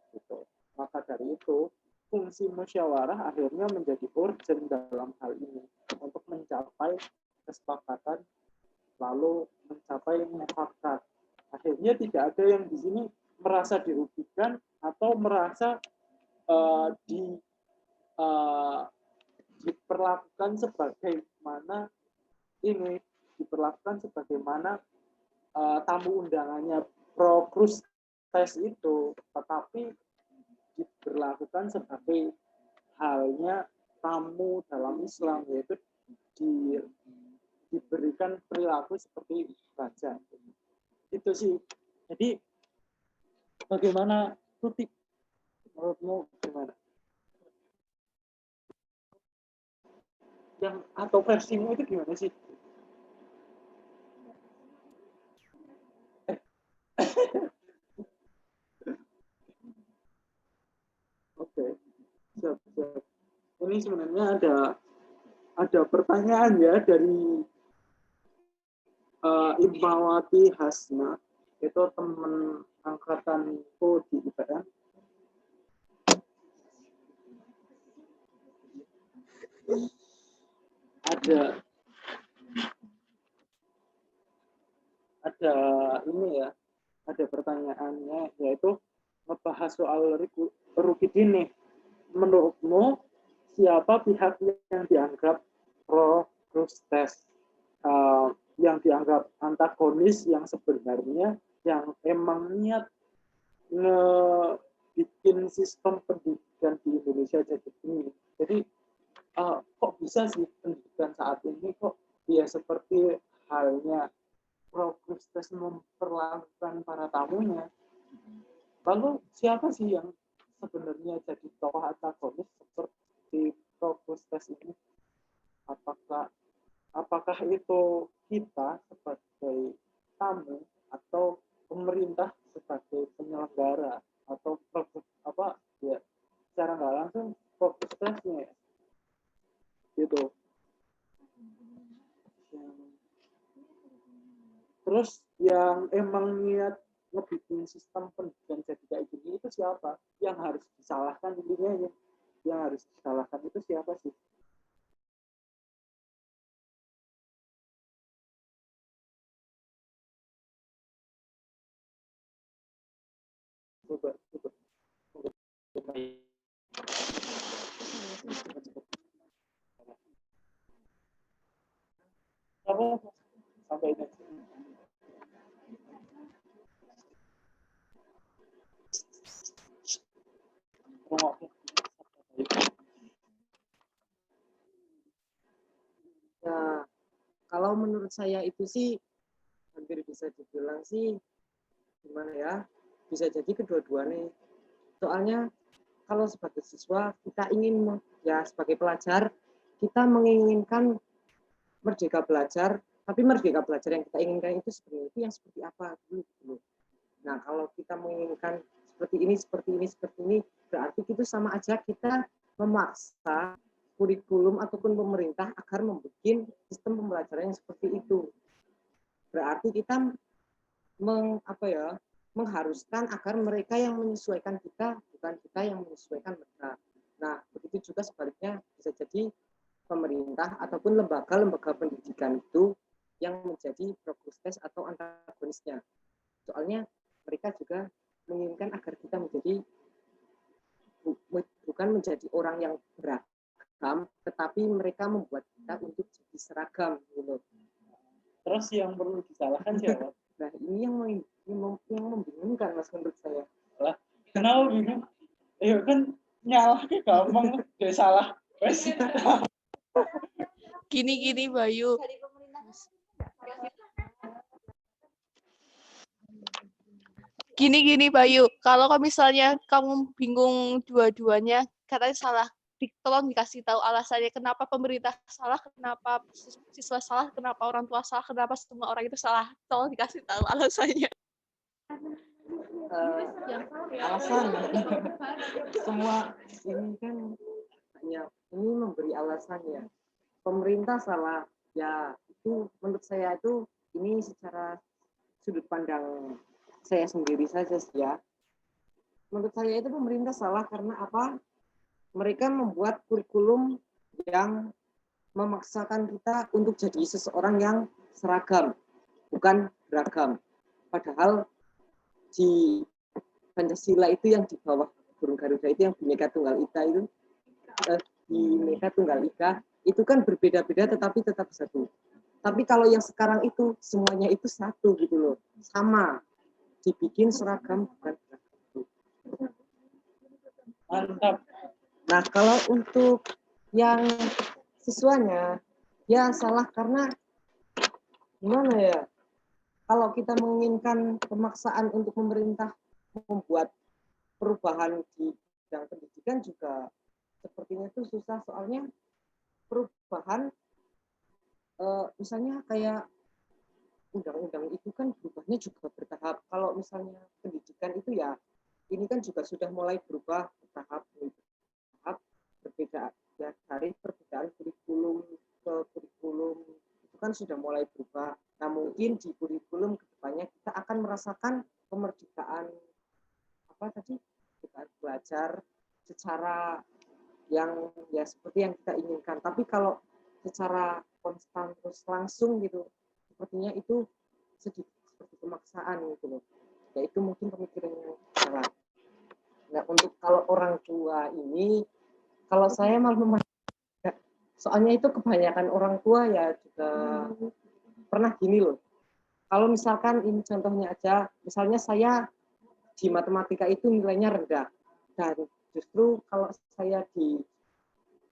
Gitu. Maka dari itu fungsi musyawarah akhirnya menjadi urgent dalam hal ini untuk mencapai kesepakatan, lalu mencapai mufakat. Akhirnya tidak ada yang di sini merasa dirugikan atau merasa diperlakukan sebagaimana tamu undangannya progress test itu, tetapi diberlakukan sebagai halnya tamu dalam Islam, yaitu diberikan perilaku seperti raja. Itu sih. Jadi bagaimana Tutik? Menurutmu gimana? Yang atau versimu itu gimana sih? Oke, siap. Ini sebenarnya ada pertanyaan ya dari Ibmawati Hasna, itu teman angkatanku di IPM. Ada pertanyaannya, yaitu ngebahas soal Rukidin nih. Menurutmu siapa pihak yang dianggap progress test, yang dianggap antagonis, yang sebenarnya yang emang niat bikin sistem pendidikan di Indonesia jadi begini? Jadi kok bisa sih pendidikan saat ini kok ya seperti halnya progress test memperlakukan para tamunya? Lalu siapa sih yang sebenarnya jadi tokoh antagonis seperti progress test ini? Apakah itu kita sebagai tamu atau pemerintah sebagai penyelenggara, atau secara nggak langsung progress testnya ya? Gitu. Terus yang emang niat ngebikin sistem pendidikan jadi kayak gini itu siapa? Yang harus disalahkan intinya ya. Yang harus disalahkan itu siapa sih? Coba. Sampai ini. Nah, kalau menurut saya itu sih hampir bisa dibilang sih gimana ya, bisa jadi kedua-duanya. Soalnya kalau sebagai siswa kita ingin ya sebagai pelajar kita menginginkan merdeka belajar, tapi merdeka belajar yang kita inginkan itu sebenarnya itu yang seperti apa dulu. Nah, kalau kita menginginkan seperti ini, berarti itu sama aja kita memaksa kurikulum ataupun pemerintah agar membuat sistem pembelajaran yang seperti itu. Berarti kita mengharuskan agar mereka yang menyesuaikan kita, bukan kita yang menyesuaikan mereka. Nah, begitu juga sebaliknya bisa jadi pemerintah ataupun lembaga-lembaga pendidikan itu yang menjadi progres atau antagonisnya. Soalnya mereka juga menginginkan agar kita bukan menjadi orang yang beragam, tetapi mereka membuat kita untuk jadi seragam gitu. Terus yang perlu disalahkan siapa? Nah, ini yang membingungkan Mas menurut saya. Lah, kenapa bingung? Ya kan nyalahnya gampang, dia salah. Wes. Gini Bayu. Gini Bayu, kalau misalnya kamu bingung dua-duanya, katanya salah, tolong dikasih tahu alasannya kenapa pemerintah salah, kenapa siswa salah, kenapa orang tua salah, kenapa semua orang itu salah. Tolong dikasih tahu alasannya. Alasan semua ini kan hanya ini memberi alasannya. Pemerintah salah, ya itu menurut saya itu ini secara sudut pandang saya sendiri saja sih ya. Menurut saya itu pemerintah salah karena apa? Mereka membuat kurikulum yang memaksakan kita untuk jadi seseorang yang seragam, bukan beragam. Padahal di Pancasila itu yang di bawah burung Garuda itu yang Bhinneka Tunggal Ika itu Bhinneka Tunggal Ika itu kan berbeda-beda tetapi tetap satu. Tapi kalau yang sekarang itu semuanya itu satu gitu loh, sama, dibikin seragam bukan seragam. Mantap. Nah kalau untuk yang siswanya ya salah karena gimana ya? Kalau kita menginginkan pemaksaan untuk pemerintah membuat perubahan di bidang pendidikan juga sepertinya itu susah, soalnya perubahan misalnya kayak undang-undang itu kan berubahnya juga bertahap. Kalau misalnya pendidikan itu ya ini kan juga sudah mulai berubah bertahap berbeda ya, dari perbedaan kurikulum ke kurikulum itu kan sudah mulai berubah. Nah mungkin di kurikulum kedepannya kita akan merasakan kemerdekaan kemerdekaan belajar secara yang ya seperti yang kita inginkan. Tapi kalau secara konstan terus langsung gitu, sepertinya itu sedikit seperti pemaksaan gitu loh. Ya itu mungkin pemikiran yang salah. Nah untuk kalau orang tua ini, kalau saya malah soalnya itu kebanyakan orang tua ya juga pernah gini loh. Kalau misalkan ini contohnya aja, misalnya saya di matematika itu nilainya rendah, dan justru kalau saya di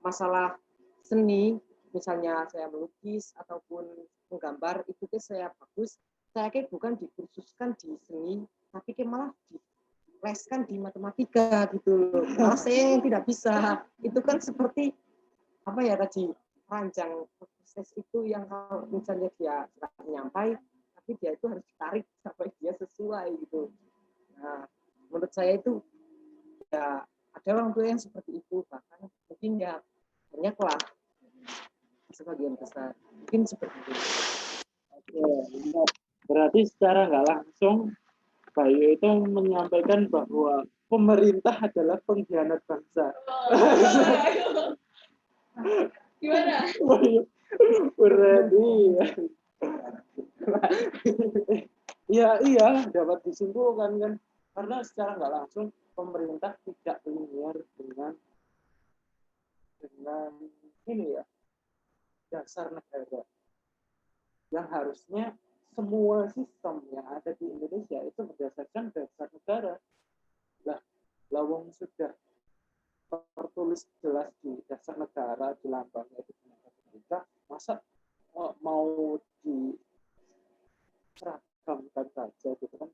masalah seni, misalnya saya melukis ataupun menggambar, itu saya bagus, saya kayak bukan dikhususkan di seni, tapi kayak malah dileskan di matematika gitu loh. Malah saya yang tidak bisa. Itu kan seperti apa ya tadi, rancang proses itu yang kalau misalnya dia nyampai, tapi dia itu harus ditarik sampai dia sesuai gitu. Nah, menurut saya itu ya ada orang tua yang seperti itu, bahkan mungkin ya banyaklah sebagian besar mungkin seperti itu. Oke, berarti secara nggak langsung Bayu itu menyampaikan bahwa pemerintah adalah pengkhianat bangsa. Gimana? Berarti iya dapat disimpulkan kan, karena secara nggak langsung pemerintah tidak linear dengan ini ya, dasar negara yang harusnya semua sistem yang ada di Indonesia itu berdasarkan dasar negara. Lah, lawang sudah tertulis jelas di dasar negara, di lambangnya itu pemerintah, masa mau diseragamkan saja gitu kan,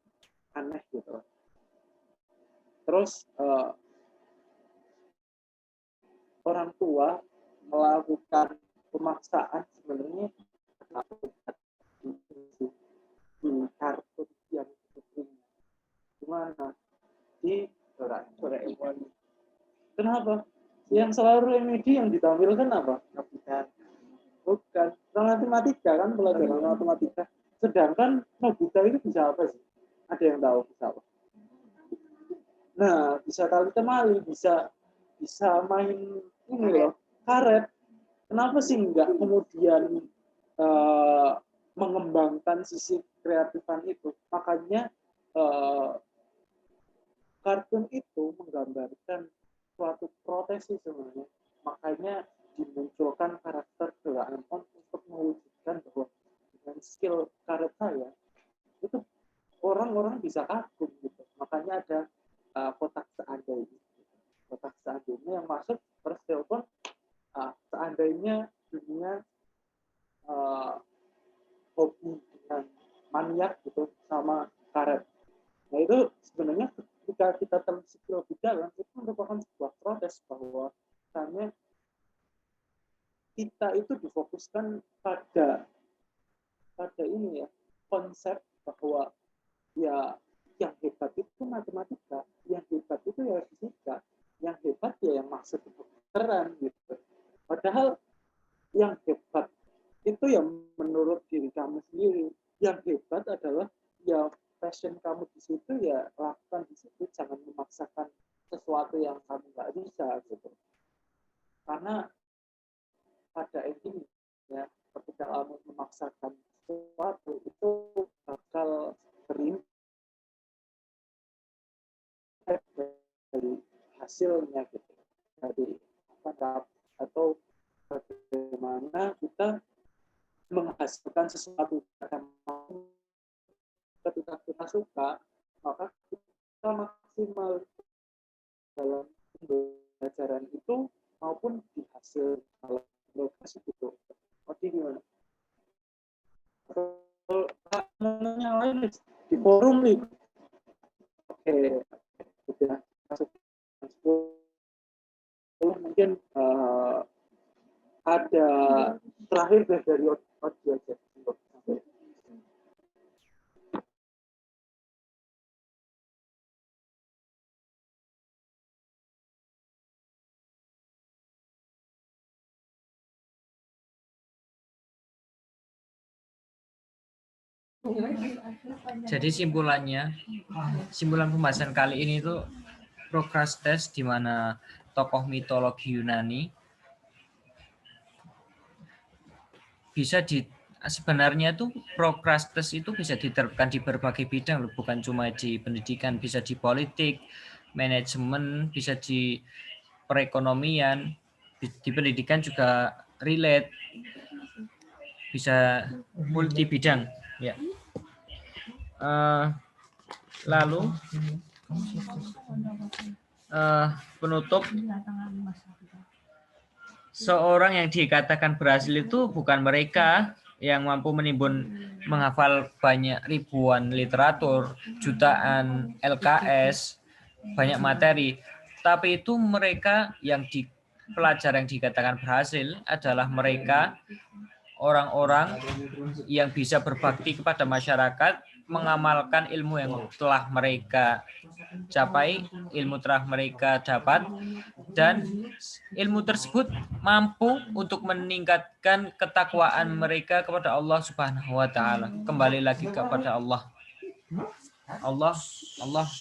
aneh gitu. Terus orang tua melakukan pemaksaan sebenarnya di kartun yang punya. Gimana? Di Doraemon. Kenapa? Yang selalu remedi yang ditampilkan apa? Nobita. Bukan. Matematika kan, pelajaran matematika. Sedangkan Nobita itu bisa apa sih? Ada yang tahu bisa apa? Nah, bisa tali temali, bisa main ini loh, karet. Kenapa sih enggak kemudian mengembangkan sisi kreatifan itu? Makanya kartun itu menggambarkan suatu protes sebenarnya. Makanya dimunculkan karakter Doraemon untuk mewujudkan bahwa dengan skill karet saya itu orang-orang bisa kagum gitu. Makanya ada kotak seandainya. Kotak seandainya yang masuk terus telepon seandainya dunia hobi dengan maniak gitu sama karet. Nah itu sebenarnya ketika kita telisik lebih dalam itu merupakan sebuah protes bahwa misalnya kita itu difokuskan pada ini ya, konsep bahwa ya yang hebat itu matematika, yang hebat itu ya fisika, yang hebat ya yang maksud kedokteran gitu. Padahal yang hebat itu yang menurut diri kamu sendiri, yang hebat adalah ya passion kamu di situ ya lakukan di situ, jangan memaksakan sesuatu yang kamu nggak bisa gitu. Karena pada ending ya ketika kamu memaksakan sesuatu itu bakal berimpact dari hasilnya gitu, dari atau bagaimana kita menghasilkan sesuatu ketika kita suka, maka kita maksimal dalam pembelajaran itu maupun di hasil lokasi itu. Oke, gimana? Yang lain di forum nih. Oke, sudah masuk mungkin ada terakhir dari audio aja. Jadi simpulan pembahasan kali ini itu Prokrastes, di mana tokoh mitologi Yunani sebenarnya tuh Prokrastes itu bisa diterapkan di berbagai bidang, bukan cuma di pendidikan, bisa di politik, manajemen, bisa di perekonomian, di pendidikan juga relate, bisa multi bidang ya. Lalu penutup, seorang yang dikatakan berhasil itu bukan mereka yang mampu menimbun menghafal banyak ribuan literatur, jutaan LKS, banyak materi, tapi itu mereka yang di pelajar yang dikatakan berhasil adalah mereka orang-orang yang bisa berbakti kepada masyarakat, mengamalkan ilmu yang telah mereka capai, ilmu telah mereka dapat, dan ilmu tersebut mampu untuk meningkatkan ketakwaan mereka kepada Allah Subhanahu wa taala. Kembali lagi kepada Allah. Allah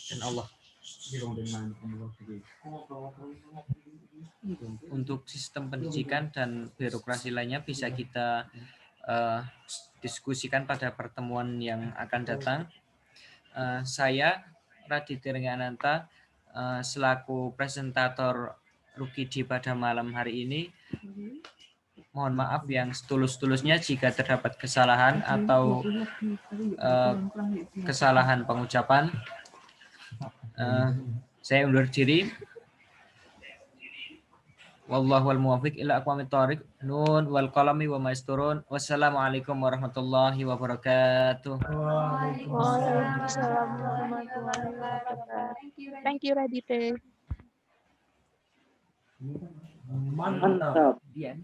dan Allah. Untuk sistem pendidikan dan birokrasi lainnya bisa kita diskusikan pada pertemuan yang akan datang. Saya Raditya Ananta selaku presentator Rukidi pada malam hari ini. Mohon maaf yang setulus-tulusnya jika terdapat kesalahan atau kesalahan pengucapan. Saya undur diri. Wallahu wal muwaffiq ila aqwamit thoriq. Nun wal qalami wa ma yasturun. Wassalamualaikum warahmatullahi wabarakatuh. Waalaikumsalam warahmatullahi wabarakatuh. Thank you, Radite. Mantap. Dian.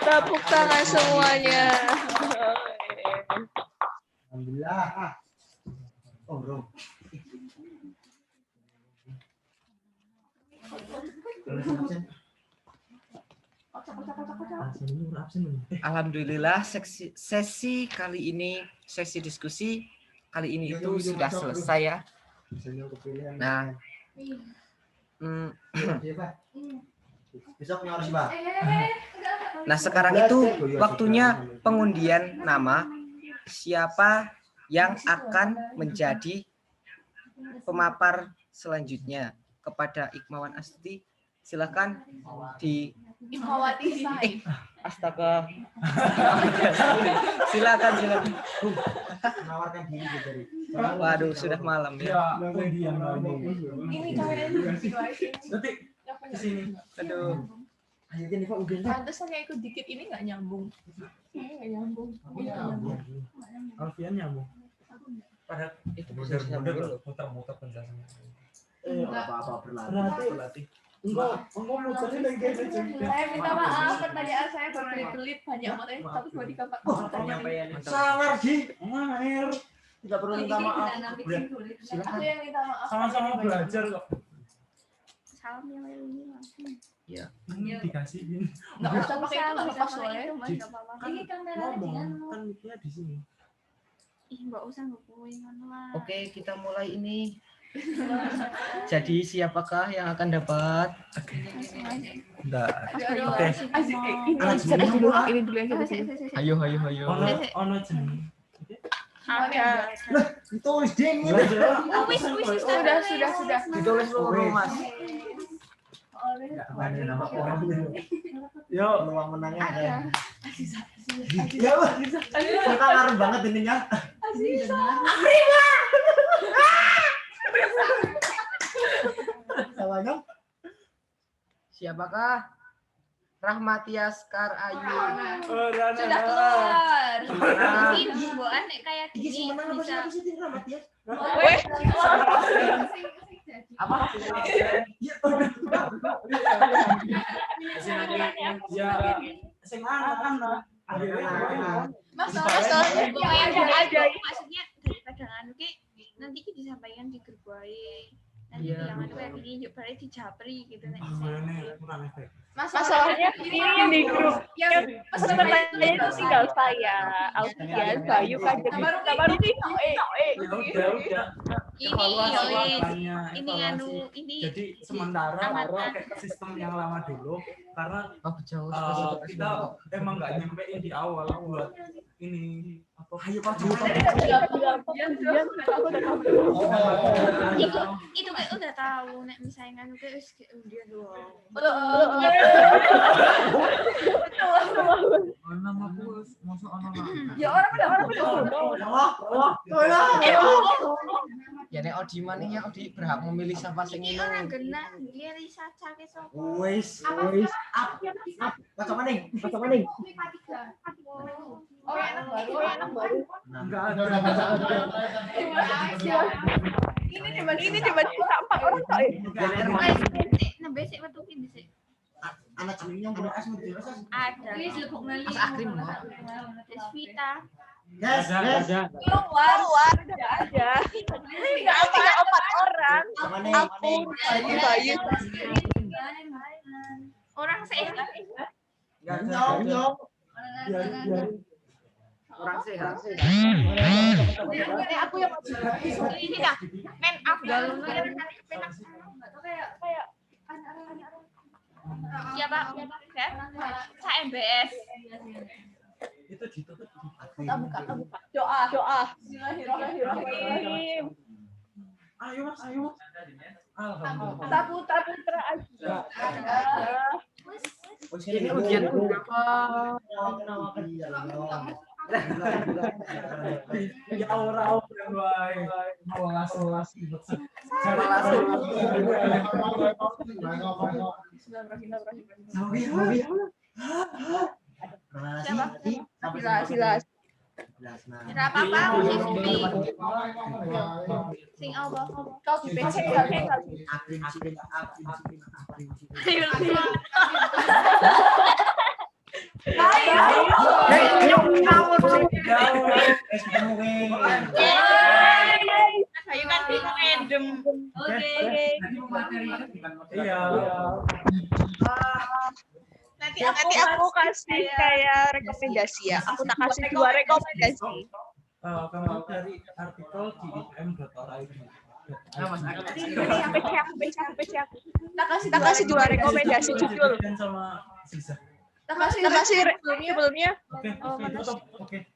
Tepuk tangan semuanya. Alhamdulillah. Oh, bro. Alhamdulillah sesi kali ini, sesi diskusi kali ini itu sudah selesai ya. Nah, nah sekarang itu waktunya pengundian nama siapa yang akan menjadi pemapar selanjutnya. Kepada Ikmawan Astuti, silakan di astaga. Silakan. Menawarkan diri dari. Waduh, sudah malam ya. Ini kayaknya Sini. Aduh. pantesannya ikut dikit ini nggak nyambung. Nggak nyambung. Alfian nyambung. Padahal itu Muter-muter penjelasannya. Apa-apa berlatih. Enggak muterin lagi guys. Saya minta maaf, pertanyaan saya berbelit-belit banyak banget, tapi mau dikapak. Sangar Ji. Mahir. Tidak perlu minta maaf. Aku yang minta maaf. Sama-sama belajar kok. Salam ya Melini langsung. ya. Dikasihin. Nggak usah pakai itu, nggak lepas soalnya. Kan mic-nya di sini. Ih, nggak usah ngumpulin lah. Oke, kita mulai ini. Jadi siapakah yang akan dapat? Enggak. Oke. Ini dulu yang kita sini. Ayo. Ono jeneng. Ada. Ditulis dingin. Sudah. Ditulis dulu, Mas. Yo, Peluang menangnya ada. ya kita ngaruh banget ininya. Salahnya Siapakah? Rahmatias Kar Ayu. Sudah keluar. Ini bukan kayak gini bisa. Apa? Ya, sing anak. Maksudnya daripada anu ki nanti ki disampaikan di grup wae. Nanti bilang anu kayak gini yuk balik di Japri gitu nek. Masalahnya ini yang di grup yang pesertanya itu tinggal saya, Alfian, Bayu, Kanjeng, baru nih. Ini anu ini. Jadi sementara pakai sistem yang lama dulu karena kita emang nggak nyampein di awal buat ini apa? Ayo Pak. Itu kayak udah tahu nek misalnya anu kayak wis dia doang. Ya orang Ya nek Odi maning ya Odi berhak memilih siapa sing Ini ini. orang genah dia Risa cake sapa. Wis. Kacau maning. Oh, anak baru. Enggak ada. Ini tiba tampak orang kok. Nah, besek metu ki dhisik. Anak cemilnya udah asma jelas. Ada. Mas Akrim loh. Desvita. Yes. Keluar udah ada. Tinggal 4 orang. Aku, Bayu. Orang sehat. Nyong. Orang sehat. Aku yang Ini dah. Men Afdal kayak siapa? Saya MBS. Itu ditutup. buka. Doa. Bismillahirrahmanirrahim. Ayo Mas. Alhamdulillah. Saputra aja. Ini ujian berapa? Ya orang wae. Malas. Silas. Tidak apa-apa, sing Allah. Kau PC. Ayo kan random. Oke. Iya. Nanti aku kasih kayak rekomendasi ya. Aku tak kasih 2 rekomendasi. Kamu dari artikel di ipm.org. PC aku. Tak kasih 2 rekomendasi judul. Sama Sisa. Tak kasih sebelumnya. Oke.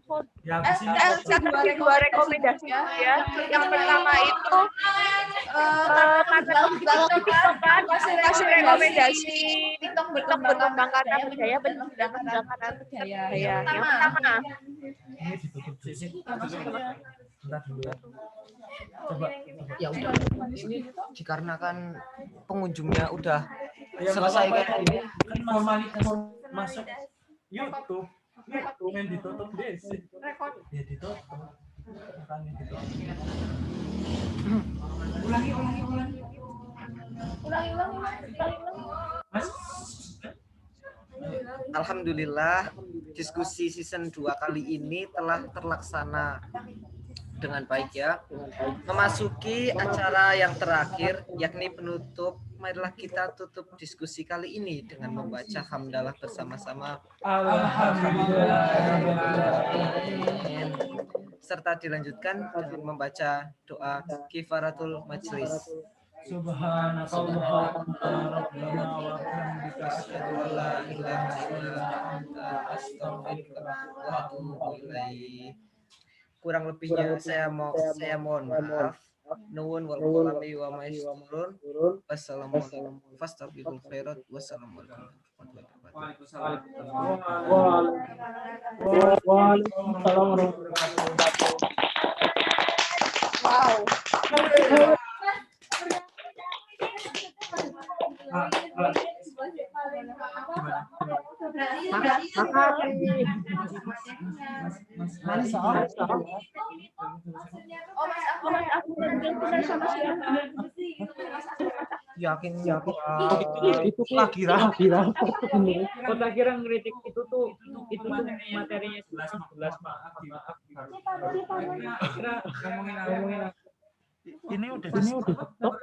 Vote. Ya, Saya kasih 2 rekomendasi ya. Yang pertama itu TikTok kasih rekomendasi TikTok berkembang karena budaya berkembang karena budaya. Yang pertama. Ini ditutup sih. Bentar dulu ya. Coba. Ya udah, ini dikarenakan pengunjungnya udah Ya, selesai kan ini. Kan formalitas masuk YouTube. Itu main ditutup deh sih. Ya ditutup. Makanya ditutup. Ulangi. Mas. Alhamdulillah, diskusi season 2 kali ini telah terlaksana dengan baik ya. Memasuki acara yang terakhir, yakni penutup, marilah kita tutup diskusi kali ini dengan membaca hamdalah bersama-sama. Alhamdulillah. Serta dilanjutkan dengan membaca doa kifaratul majlis. Subhanallah rabbana wa bihamdika asyhadu an la ilaha illa anta astaghfiruka wa atubu ilaik. Kurang lebihnya saya mohon maaf. Nuwun wal qalami wa ma yasturun. Wassalamualaikum fastaghfirul khairat. Wassalamualaikum warahmatullahi wabarakatuh. Waalaikumsalam warahmatullahi wabarakatuh. Wow. Yakin Itu lagi rapat. Kota kira ngeritik itu tuh materinya 11 maaf. Ini udah stop.